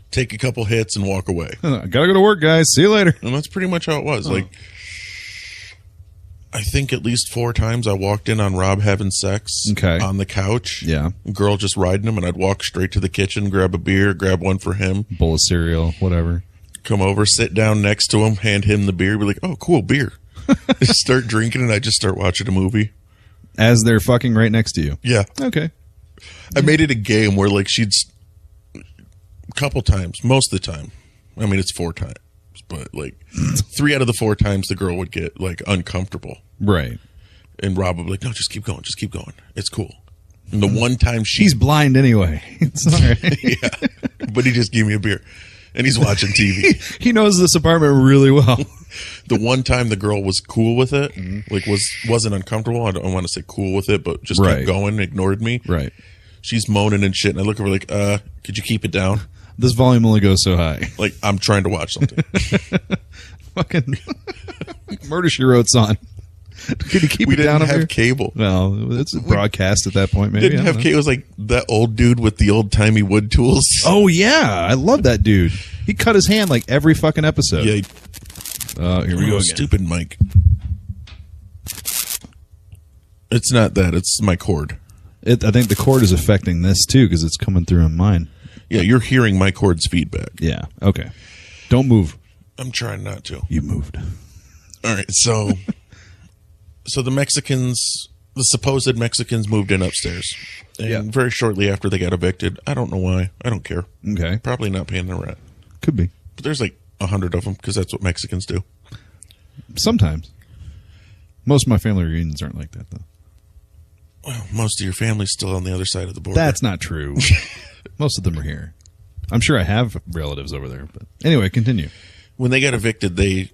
take a couple hits, and walk away. I gotta go to work, guys. See you later. And that's pretty much how it was. Like, I think at least 4 times I walked in on Rob having sex on the couch. Yeah. Girl just riding him, and I'd walk straight to the kitchen, grab a beer, grab one for him. Bowl of cereal, whatever. Come over, sit down next to him, hand him the beer, be like, oh, cool, beer. Start drinking, and I just start watching a movie. As they're fucking right next to you. Yeah. Okay. I made it a game where, like, she'd a couple times, most of the time. I mean, it's 4 times, but, like, 3 out of the 4 times the girl would get, like, uncomfortable. Right. And Rob would be like, no, just keep going. It's cool. And the one time He's blind anyway. It's all right. yeah. But he just gave me a beer. And he's watching TV. He knows this apartment really well. The one time the girl was cool with it, like wasn't uncomfortable. I don't want to say cool with it, but just kept going, ignored me. Right. She's moaning and shit, and I look at her like, could you keep it down? This volume only goes so high. Like, I'm trying to watch something. Fucking Murder, She Wrote's on. Could you keep We it down didn't over have here? cable. Well, it's a broadcast at that point, maybe. Didn't I have don't know. cable. It was like that old dude with the old-timey wood tools. Oh, yeah. I love that dude. He cut his hand like every fucking episode. Yeah. Here we go again. Stupid mic. It's not that. It's my cord. I think the cord is affecting this, too, because it's coming through on mine. Yeah, you're hearing my cord's feedback. Yeah. Okay. Don't move. I'm trying not to. You moved. All right, so the Mexicans, the supposed Mexicans, moved in upstairs, and very shortly after they got evicted. I don't know why. I don't care. Okay. Probably not paying their rent. Could be. But there's like 100 of them because that's what Mexicans do. Sometimes. Most of my family reunions aren't like that, though. Well, most of your family's still on the other side of the border. That's not true. Most of them are here. I'm sure I have relatives over there, but anyway, continue. When they got evicted, they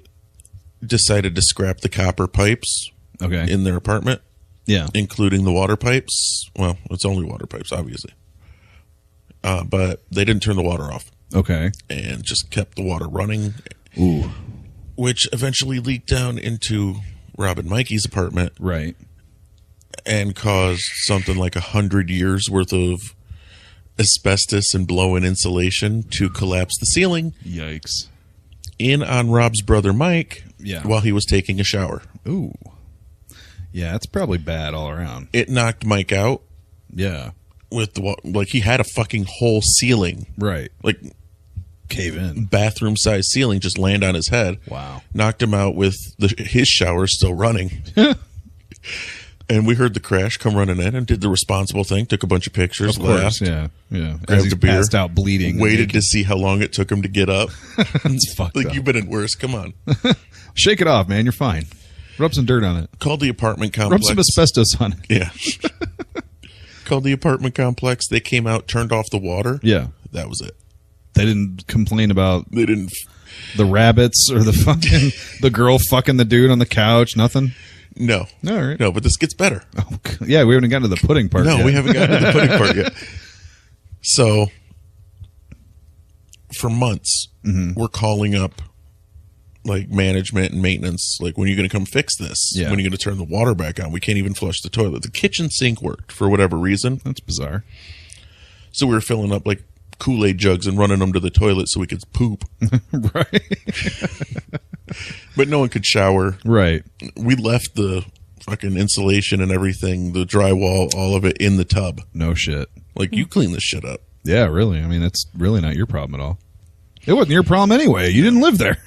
decided to scrap the copper pipes in their apartment. Yeah. Including the water pipes. Well, it's only water pipes, obviously. But they didn't turn the water off. Okay. And just kept the water running. Ooh. Which eventually leaked down into Rob and Mikey's apartment. Right. And caused something like 100 years worth of asbestos and blow-in insulation to collapse the ceiling. Yikes. In on Rob's brother Mike while he was taking a shower. Ooh. Yeah, it's probably bad all around. It knocked Mike out. Yeah. With he had a fucking whole ceiling. Right. Like cave in. Bathroom size ceiling just land on his head. Wow. Knocked him out with his shower still running. And we heard the crash, come running in, and did the responsible thing. Took a bunch of pictures, Of course, laughed, yeah. grabbed As he's a beer, passed out bleeding. waited to see how long it took him to get up. It's fucked up. You've been in worse. Come on. Shake it off, man. You're fine. Rub some dirt on it. Called the apartment complex. Rub some asbestos on it. Yeah. Called the apartment complex. They came out, turned off the water. Yeah. That was it. They didn't complain about They didn't. the rabbits or the fucking the girl fucking the dude on the couch. Nothing. No. All right. No, but this gets better. Oh, yeah, we haven't gotten to the pudding part No, yet. we haven't gotten to the pudding part yet. So, for months, we're calling up like management and maintenance. Like, when are you going to come fix this? Yeah. When are you going to turn the water back on? We can't even flush the toilet. The kitchen sink worked for whatever reason. That's bizarre. So we were filling up like Kool-Aid jugs and running them to the toilet so we could poop. Right. But no one could shower. Right. We left the fucking insulation and everything, the drywall, all of it in the tub. No shit. Like, you clean this shit up. Yeah, really. I mean, that's really not your problem at all. It wasn't your problem anyway. You didn't live there.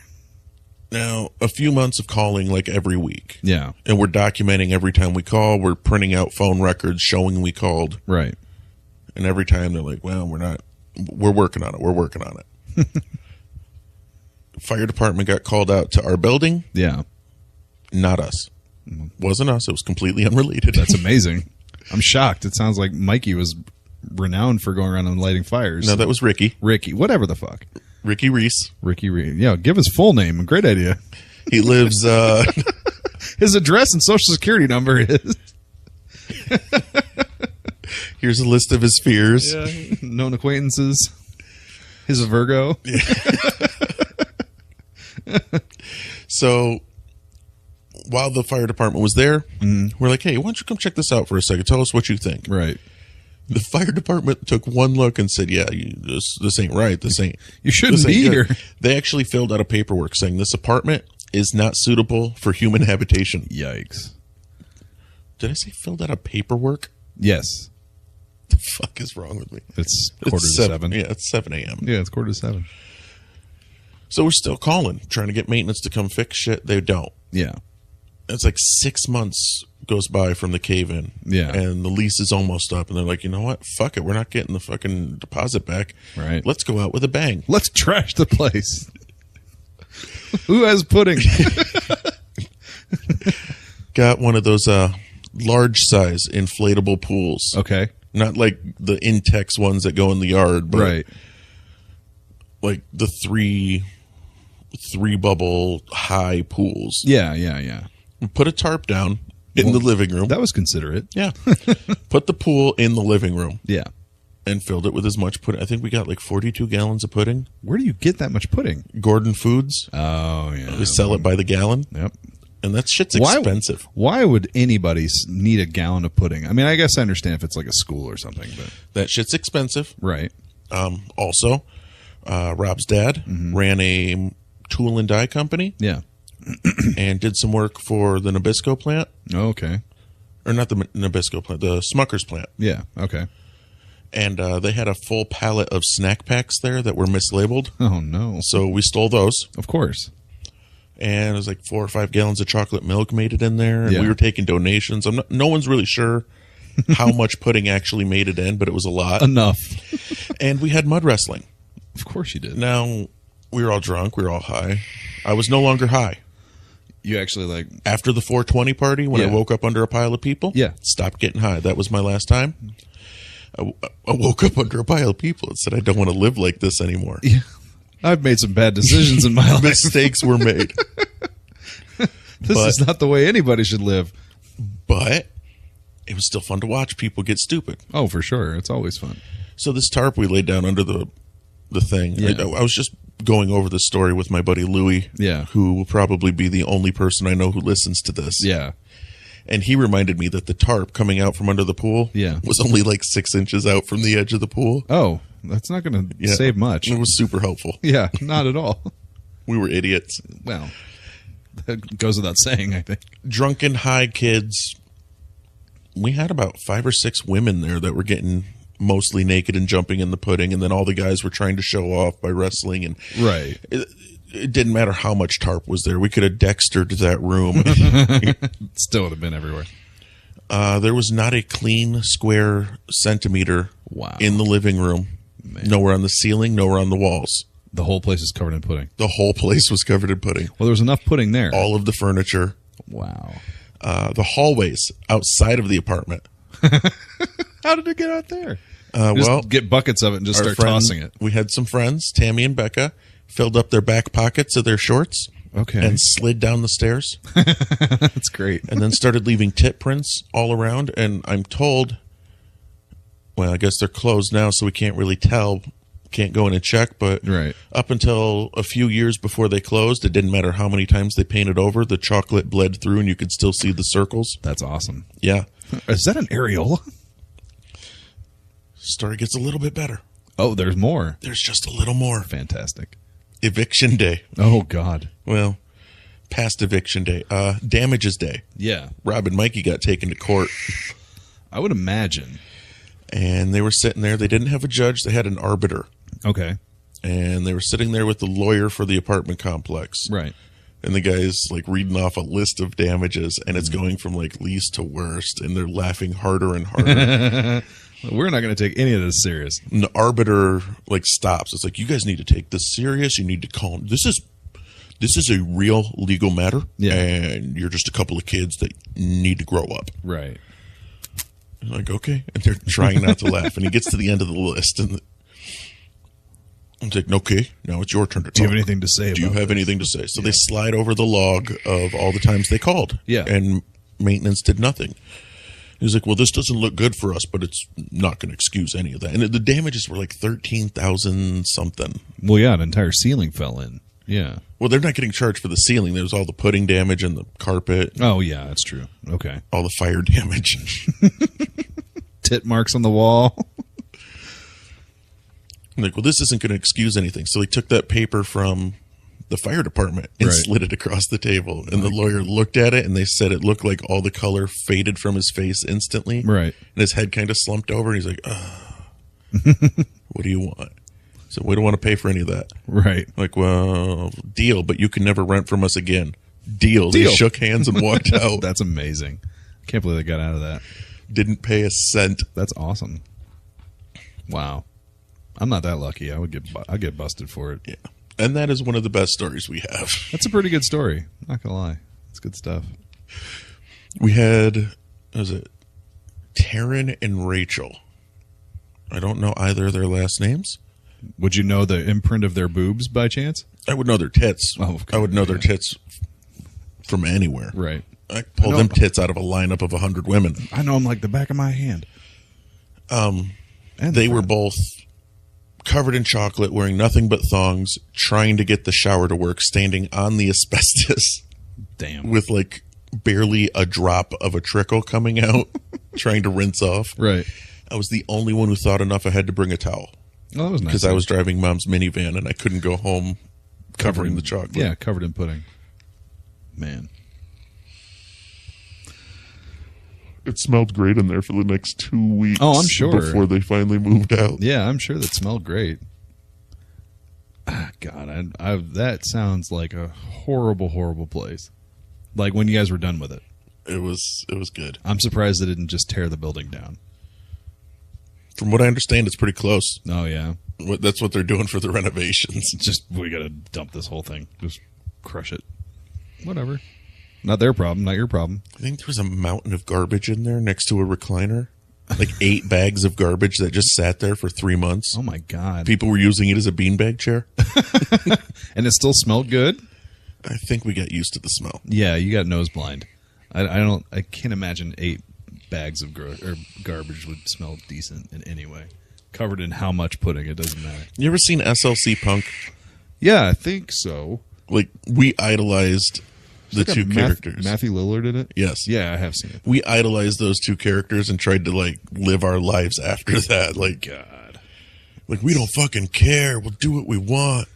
Now, a few months of calling like every week. Yeah. And we're documenting every time we call. We're printing out phone records showing we called. Right. And every time they're like, well, we're working on it. We're working on it. Fire department got called out to our building. Yeah. Not us. Wasn't us. It was completely unrelated. That's amazing. I'm shocked. It sounds like Mikey was renowned for going around and lighting fires. No, that was Ricky. Ricky. Whatever the fuck. Ricky Reese. Ricky Reed. Yeah, give his full name. Great idea. He lives... His his address and social security number is. Here's a list of his fears. Yeah. Known acquaintances. He's a Virgo. Yeah. So while the fire department was there, we're like, hey, why don't you come check this out for a second? Tell us what you think. Right. The fire department took one look and said, yeah, this ain't right. This ain't. You shouldn't be here. They actually filled out a paperwork saying this apartment is not suitable for human habitation. Yikes. Did I say filled out a paperwork? Yes. The fuck is wrong with me? It's quarter to 7. Yeah, it's 7 a.m. Yeah, it's quarter to 7. So we're still calling, trying to get maintenance to come fix shit. They don't. Yeah. It's like 6 months goes by from the cave-in. Yeah. And the lease is almost up. And they're like, you know what? Fuck it. We're not getting the fucking deposit back. Right. Let's go out with a bang. Let's trash the place. Who has pudding? Got one of those large size inflatable pools. Okay. Not like the Intex ones that go in the yard, but Right. like the three bubble high pools. Yeah, yeah, yeah. Put a tarp down in the living room. That was considerate. Yeah. Put the pool in the living room Yeah. and filled it with as much pudding. I think we got like 42 gallons of pudding. Where do you get that much pudding? Gordon Foods. Oh, yeah. They sell it by the gallon. Yep. And that shit's expensive. Why would anybody need a gallon of pudding? I mean, I guess I understand if it's like a school or something, but That shit's expensive. right. Also, Rob's dad ran a tool and die company Yeah. and did some work for the Nabisco plant. Oh, okay. Or not the Nabisco plant, the Smucker's plant. Yeah. Okay. And they had a full pallet of snack packs there that were mislabeled. Oh no. So we stole those. Of course. And it was like 4 or 5 gallons of chocolate milk made it in there. And Yeah. we were taking donations. No one's really sure how much pudding actually made it in, but it was a lot. Enough. And we had mud wrestling. Of course you did. Now, we were all drunk. We were all high. I was no longer high. You actually like After the 420 party, when I Yeah. woke up under a pile of people, Yeah. stopped getting high. That was my last time. I woke up under a pile of people and said, I don't want to live like this anymore. Yeah. I've made some bad decisions in my life. Mistakes were made. This is not the way anybody should live. But it was still fun to watch people get stupid. Oh, for sure. It's always fun. So this tarp we laid down under the thing. Yeah. I was just going over the story with my buddy Louie, Yeah. who will probably be the only person I know who listens to this. Yeah. And he reminded me that the tarp coming out from under the pool Yeah. was only like 6 inches out from the edge of the pool. Oh, that's not going to Yeah. save much. It was super helpful. Yeah, not at all. We were idiots. Well, that goes without saying, I think. Drunken high kids. We had about 5 or 6 women there that were getting mostly naked and jumping in the pudding, and then all the guys were trying to show off by wrestling. And Right. it didn't matter how much tarp was there. We could have Dextered that room. Still would have been everywhere. There was not a clean square centimeter Wow. in the living room. Man. Nowhere on the ceiling, nowhere on the walls. The whole place is covered in pudding. The whole place was covered in pudding. Well, there was enough pudding there. All of the furniture. Wow. The hallways outside of the apartment. How did it get out there? Well, Get buckets of it and just our start friend- tossing it. We had some friends, Tammy and Becca, filled up their back pockets of their shorts Okay. and slid down the stairs That's great. and then started leaving tip prints all around. And I'm told, well, I guess they're closed now, so we can't really tell. Can't go in and check, but Right. up until a few years before they closed, it didn't matter how many times they painted over, the chocolate bled through and you could still see the circles. That's awesome. Yeah. Is that an areola? Story gets a little bit better. Oh, there's more. There's just a little more. Fantastic. Eviction day. Oh, God. Well, past eviction day. Damages day. Yeah. Rob and Mikey got taken to court, I would imagine. and they were sitting there. They didn't have a judge. They had an arbiter, Okay. and they were sitting there with the lawyer for the apartment complex. Right. And the guy's like reading off a list of damages, and it's going from like least to worst, and they're laughing harder and harder. We're not going to take any of this serious. And the arbiter like stops. It's like, you guys need to take this serious. You need to calm. This is a real legal matter, Yeah. and you're just a couple of kids that need to grow up. Right. I'm like, okay. And they're trying not to laugh. And he gets to the end of the list, and It's like, okay, now it's your turn to talk. Do you have anything to say? Do you have anything to say? So they slide over the log of all the times they called. Yeah. And maintenance did nothing. He's like, well, this doesn't look good for us, but it's not going to excuse any of that. And the damages were like 13,000 something. Well, yeah, an entire ceiling fell in. Yeah. Well, they're not getting charged for the ceiling. There was all the pudding damage and the carpet. Oh, yeah, that's true. Okay. All the fire damage. Tit marks on the wall. I'm like, well, this isn't going to excuse anything. So they took that paper from the fire department and Right. slid it across the table. And the lawyer looked at it and they said it looked like all the color faded from his face instantly. Right. And his head kind of slumped over and he's like, what do you want? So we don't want to pay for any of that. Right. Like, well, deal, but you can never rent from us again. Deal. Deal. They shook hands and walked out. That's amazing. I can't believe they got out of that. Didn't pay a cent. That's awesome. Wow. I'm not that lucky. I'd get busted for it. Yeah. And that is one of the best stories we have. That's a pretty good story. Not gonna lie. It's good stuff. We had, what was it, Taryn and Rachel. I don't know either of their last names. Would you know the imprint of their boobs by chance? I would know their tits. Oh, okay. I would know their tits from anywhere. Right. I pull them tits out of a lineup of 100 women. I know them like the back of my hand. And They were both covered in chocolate, wearing nothing but thongs, trying to get the shower to work, standing on the asbestos damn with like barely a drop of a trickle coming out, trying to rinse off. right. I was the only one who thought enough I had to bring a towel Oh, that was nice. because I was driving Mom's minivan and I couldn't go home covering the chocolate. Yeah, covered in pudding. Man. It smelled great in there for the next 2 weeks. Oh, I'm sure. Before they finally moved out. Yeah, I'm sure that smelled great. Ah, God, that sounds like a horrible, horrible place. Like when you guys were done with it. It was good. I'm surprised they didn't just tear the building down. From what I understand, it's pretty close. Oh, yeah. That's what they're doing for the renovations. Just, we got to dump this whole thing. Just crush it. Whatever. Not their problem, not your problem. I think there was a mountain of garbage in there next to a recliner. Like 8 bags of garbage that just sat there for 3 months. Oh, my God. People were using it as a beanbag chair. And it still smelled good? I think we got used to the smell. Yeah, you got nose blind. I can't imagine 8 bags of garbage would smell decent in any way. Covered in how much pudding, it doesn't matter. You ever seen SLC Punk? Yeah, I think so. Like, we idolized the two characters. Matthew Lillard in it? Yes. Yeah, I have seen it. We idolized those two characters and tried to, like, live our lives after that. Like, God. Like, we don't fucking care. We'll do what we want.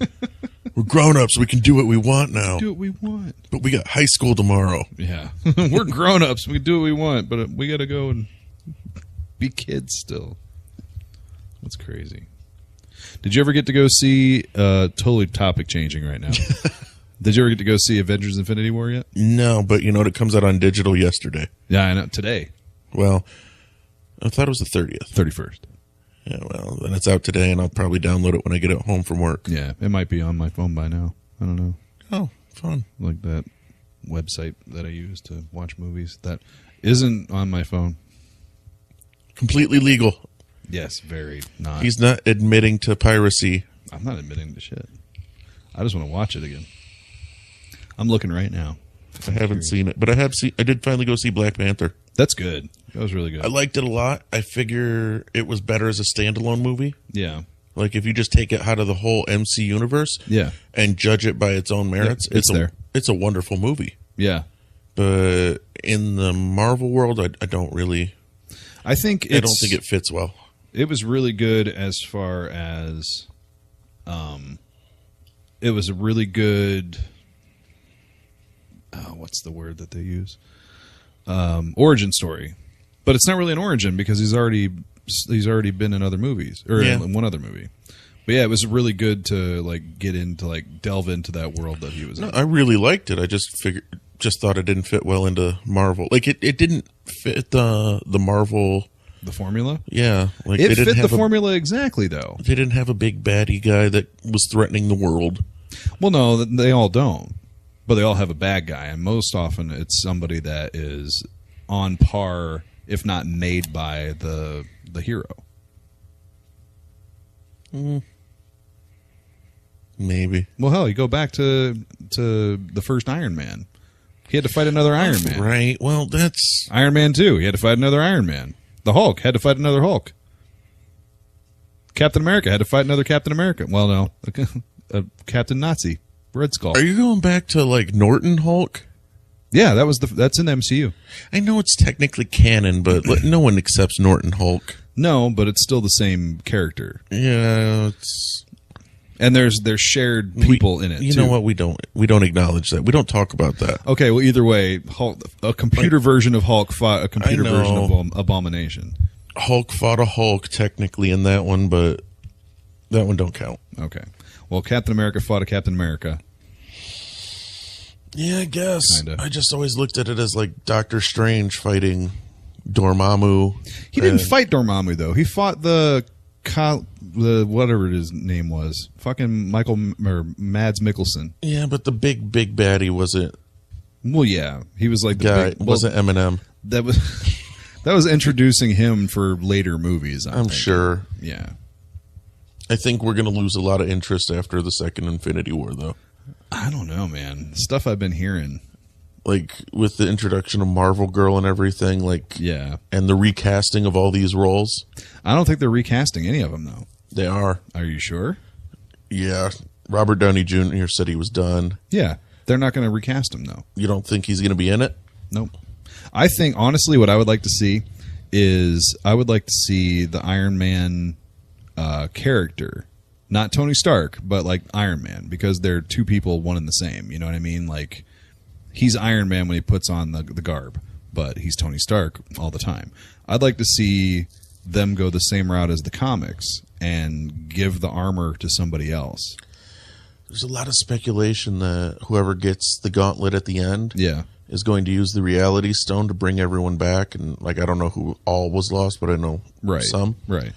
We're grown-ups. We can do what we want now. Do what we want. But we got high school tomorrow. Yeah. We're grown-ups. We can do what we want, but we got to go and be kids still. That's crazy. Did you ever get to go see, totally topic changing right now. Did you ever get to go see Avengers Infinity War yet? No, but you know what? It comes out on digital yesterday. Yeah, I know. Today. Well, I thought it was the 30th. 31st. Yeah, well, then it's out today, and I'll probably download it when I get it home from work. Yeah, it might be on my phone by now. I don't know. Oh, fun. Like that website that I use to watch movies that isn't on my phone. Completely legal. Yes, very not. He's not admitting to piracy. I'm not admitting to shit. I just want to watch it again. I'm looking right now. I haven't seen it, but I did finally go see Black Panther. That's good. That was really good. I liked it a lot. I figure it was better as a standalone movie. Yeah. Like if you just take it out of the whole MC universe, Yeah. and judge it by its own merits, Yeah, it's there. It's a wonderful movie. Yeah. But in the Marvel world, I don't really. I don't think it fits well. It was really good as far as, it was a really good. What's the word that they use? Origin story, but it's not really an origin because he's already been in other movies or in one other movie. But yeah, it was really good to like get into like delve into that world that he was in. I really liked it. I just thought it didn't fit well into Marvel. Like it didn't fit the Marvel. The formula? Yeah, like It they didn't fit the have formula exactly, though. They didn't have a big baddie guy that was threatening the world. Well, no, they all don't. But they all have a bad guy, and most often it's somebody that is on par, if not made by the hero. Maybe. Well, hell, you go back to the first Iron Man. He had to fight another Iron Man. Right. Well, that's Iron Man 2. He had to fight another Iron Man. The Hulk had to fight another Hulk. Captain America had to fight another Captain America. Well, no, a Captain Nazi, Red Skull. Are you going back to like Norton Hulk? Yeah, that's in the MCU. I know it's technically canon, but no one accepts Norton Hulk. No, but it's still the same character. Yeah, it's. And there's shared people in it. You too. know what? We don't acknowledge that. We don't talk about that. Okay, well, either way, Hulk, a computer version of Hulk fought a computer I know. version of Abomination. Hulk fought a Hulk technically in that one, but that one don't count. Okay. Well, Captain America fought a Captain America. Yeah, I guess. Kinda. I just always looked at it as like Doctor Strange fighting Dormammu. He didn't fight Dormammu though. He fought the whatever his name was, fucking Mads Mikkelsen. Yeah, but the big baddie wasn't. Well, yeah, he was like the Guy big, wasn't Eminem. That was that was introducing him for later movies. I'm sure. Yeah, I think we're going to lose a lot of interest after the second Infinity War, though. I don't know, man. Stuff I've been hearing, like with the introduction of Marvel Girl and everything, like yeah, and the recasting of all these roles. I don't think they're recasting any of them though. They are. Are you sure? Yeah, Robert Downey Jr. said he was done. Yeah, they're not going to recast him though. You don't think he's going to be in it? Nope. I think honestly, what I would like to see is the Iron Man character, not Tony Stark, but like Iron Man, because they're two people, one and the same. You know what I mean? Like he's Iron Man when he puts on the garb, but he's Tony Stark all the time. I'd like to see them go the same route as the comics and give the armor to somebody else. There's a lot of speculation that whoever gets the gauntlet at the end Yeah. is going to use the Reality Stone to bring everyone back. And like, I don't know who all was lost, but I know some. Right.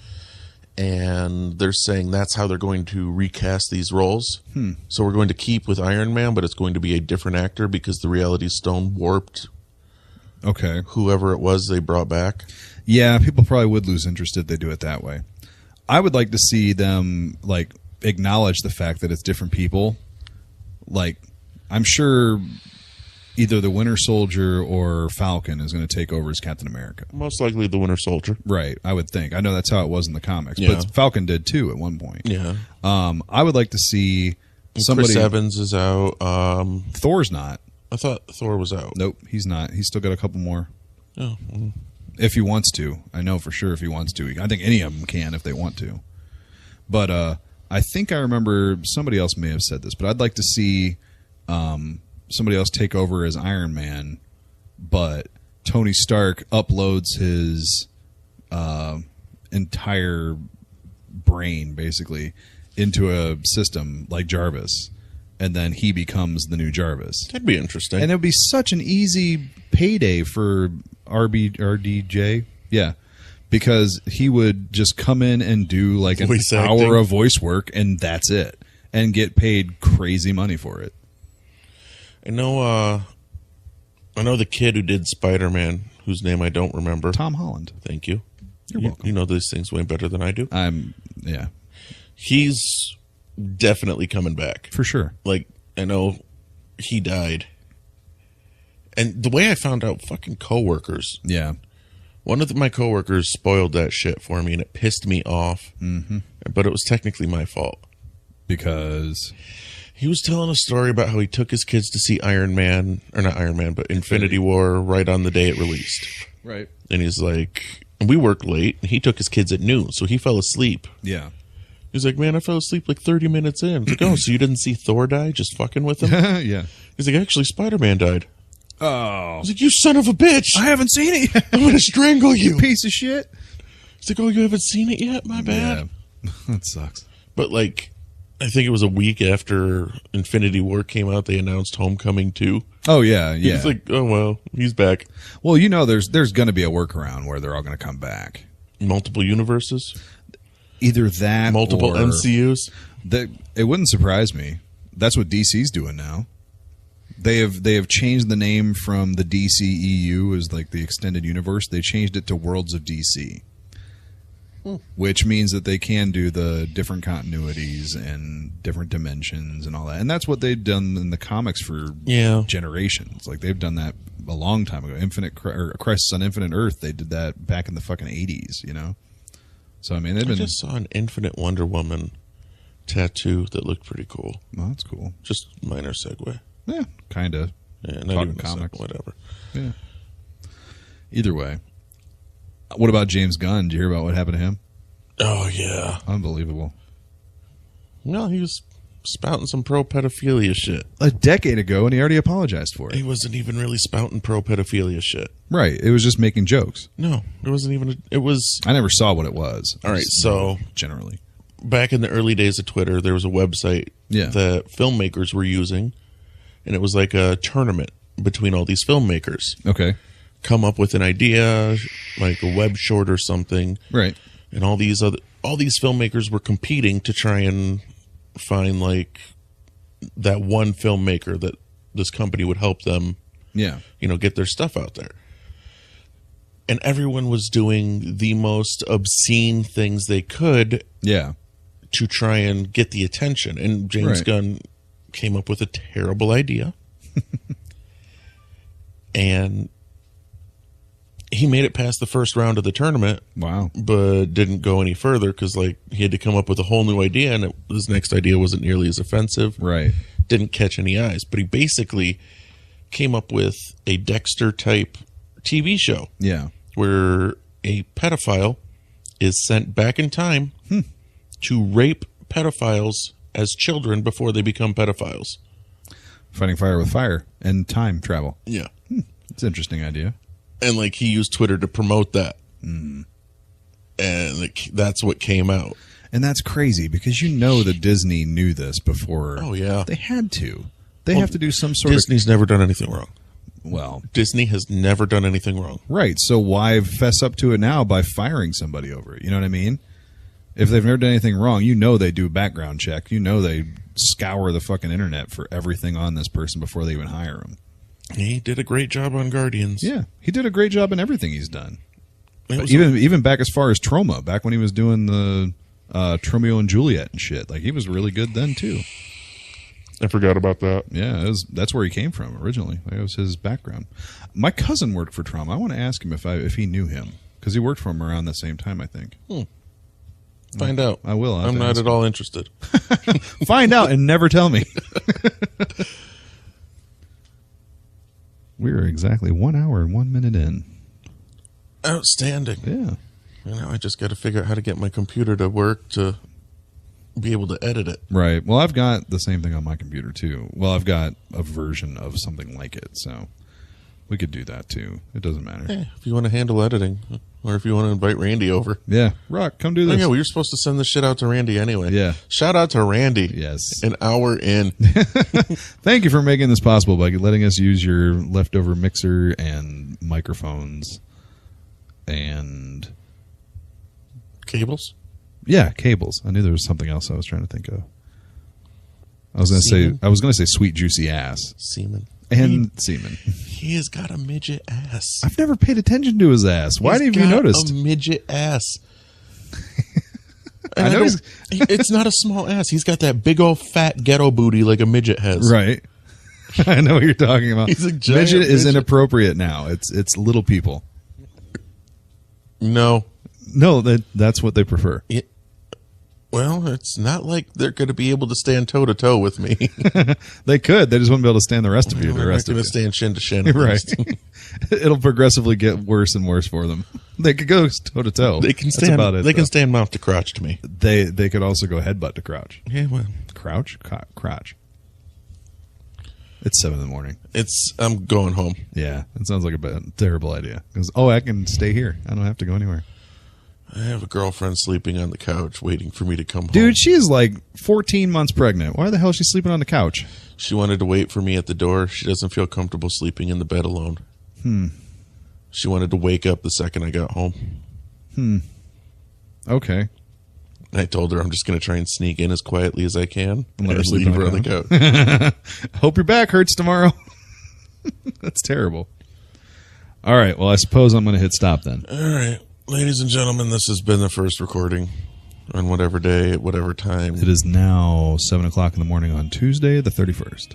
And they're saying that's how they're going to recast these roles. So we're going to keep with Iron Man, but it's going to be a different actor because the Reality Stone warped Okay. whoever it was they brought back. Yeah, people probably would lose interest if they do it that way. I would like to see them like acknowledge the fact that it's different people. Like, I'm sure either the Winter Soldier or Falcon is going to take over as Captain America. Most likely the Winter Soldier. Right, I would think. I know that's how it was in the comics, Yeah. but Falcon did too at one point. Yeah. I would like to see somebody. Chris Evans is out. Thor's not. I thought Thor was out. Nope, he's not. He's still got a couple more. Oh, If he wants to. I know for sure if he wants to. I think any of them can if they want to. But I think I remember somebody else may have said this, but I'd like to see somebody else take over as Iron Man, but Tony Stark uploads his entire brain, basically, into a system like Jarvis, and then he becomes the new Jarvis. that'd be interesting. And it would be such an easy payday for RDJ. Yeah. Because he would just come in and do like an Voice hour acting. of voice work, and that's it. And get paid crazy money for it. I know the kid who did Spider-Man, whose name I don't remember. Tom Holland. Thank you. You're welcome. You know these things way better than I do. Yeah, He's definitely coming back. for sure. Like, I know he died. And the way I found out, fucking coworkers. Yeah. One of my coworkers spoiled that shit for me, and it pissed me off. Mm-hmm. But it was technically my fault. Because He was telling a story about how he took his kids to see Iron Man, or not Iron Man, but Infinity War right on the day it released. right. And he's like, and we worked late, and he took his kids at noon, so he fell asleep. Yeah. He's like, man, I fell asleep like 30 minutes in. It's like, oh, so you didn't see Thor die? Just fucking with him? Yeah. He's like, actually, Spider-Man died. Oh. He's like, you son of a bitch! I haven't seen it yet. I'm gonna strangle you! Piece of shit. He's like, oh, you haven't seen it yet? My bad. Yeah. That sucks. But, like, I think it was a week after Infinity War came out, they announced Homecoming 2. Oh, yeah. Yeah. He's like, oh, well, he's back. Well, you know, there's going to be a workaround where they're all going to come back. Multiple universes? Either that Multiple or MCUs? it wouldn't surprise me. That's what DC's doing now. They have changed the name from the DCEU as like the extended universe. They changed it to Worlds of DC. which means that they can do the different continuities and different dimensions and all that. And that's what they've done in the comics for generations. Like, they've done that a long time ago. Crisis on Infinite Earth, they did that back in the fucking 80s, you know? So, I mean, I just saw an Infinite Wonder Woman tattoo that looked pretty cool. Oh, that's cool. Just minor segue. Yeah, kind of. Yeah, not even comics. Whatever. Yeah. Either way. What about James Gunn? Did you hear about what happened to him? Oh, yeah. Unbelievable. No, he was spouting some pro-pedophilia shit. A decade ago, and he already apologized for it. He wasn't even really spouting pro-pedophilia shit. Right. It was just making jokes. No, it wasn't even... It was... I never saw what it was. All right, so... Generally. Back in the early days of Twitter, there was a website that filmmakers were using, and it was like a tournament between all these filmmakers. Okay. Come up with an idea, like a web short or something. Right. And all these filmmakers were competing to try and find like that one filmmaker that this company would help them, get their stuff out there. And everyone was doing the most obscene things they could, to try and get the attention. And James Gunn came up with a terrible idea, and he made it past the first round of the tournament. Wow. But didn't go any further because he had to come up with a whole new idea, and his next idea wasn't nearly as offensive. Right. Didn't catch any eyes. But he basically came up with a Dexter-type TV show. Yeah. Where a pedophile is sent back in time to rape pedophiles as children before they become pedophiles. Fighting fire with fire and time travel. Yeah. It's an interesting idea. And he used Twitter to promote that. And that's what came out. And that's crazy because that Disney knew this before. Oh, yeah. They had to. They have to do some sort Disney's never done anything wrong. Well, Disney has never done anything wrong. Right. So why fess up to it now by firing somebody over it? You know what I mean? If they've never done anything wrong, they do a background check. They scour the fucking internet for everything on this person before they even hire him. He did a great job on Guardians. Yeah. He did a great job in everything he's done. Even back as far as Troma, back when he was doing the Romeo and Juliet and shit. He was really good then, too. I forgot about that. Yeah, that's where he came from originally. That was his background. My cousin worked for Troma. I want to ask him if he knew him because he worked for him around the same time, I think. Find out. I will. I'm not at all interested. Find out and never tell me. We are exactly 1 hour and 1 minute in. Outstanding. Yeah. I just got to figure out how to get my computer to work to be able to edit it. Right. Well, I've got the same thing on my computer, too. Well, I've got a version of something like it, so we could do that, too. It doesn't matter. Hey, if you want to handle editing, or if you want to invite Randy over. Yeah. Rock, come do this. Oh, yeah, we were supposed to send this shit out to Randy anyway. Yeah. Shout out to Randy. Yes. An hour in. Thank you for making this possible by letting us use your leftover mixer and microphones and cables. Yeah, cables. I knew there was something else I was trying to think of. I was going to say sweet juicy ass. Semen. And semen. He has got a midget ass. I've never paid attention to his ass. Why didn't you notice? A midget ass. It's not a small ass. He's got that big old fat ghetto booty like a midget has. Right. I know what you're talking about. He's a giant midget is inappropriate now. It's little people. No, that's what they prefer. Well, it's not like they're going to be able to stand toe to toe with me. They could. They just wouldn't be able to stand the rest of you. They're not going to stand shin to shin. Right. It'll progressively get worse and worse for them. They could go toe to toe. They can stand. That's about it, they can stand mouth to crotch to me. They could also go headbutt to crouch. Yeah, well, crotch. It's 7 a.m. I'm going home. Yeah, it sounds like a terrible idea. Because I can stay here. I don't have to go anywhere. I have a girlfriend sleeping on the couch waiting for me to come home. Dude, she is like 14 months pregnant. Why the hell is she sleeping on the couch? She wanted to wait for me at the door. She doesn't feel comfortable sleeping in the bed alone. She wanted to wake up the second I got home. Okay. I told her I'm just going to try and sneak in as quietly as I can and let her sleep leave her on the couch. Hope your back hurts tomorrow. That's terrible. All right. Well, I suppose I'm going to hit stop then. All right. Ladies and gentlemen, this has been the first recording on whatever day, at whatever time. It is now 7 o'clock in the morning on Tuesday, the 31st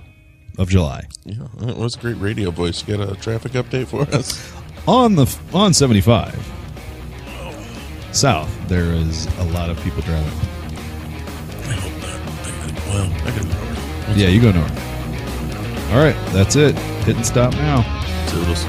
of July. Yeah, it was a great radio voice. You got a traffic update for us? On 75 south, there is a lot of people driving. I hope not. Well, I can north. Yeah, you go north. All right, that's it. Hit and stop now. Toodles.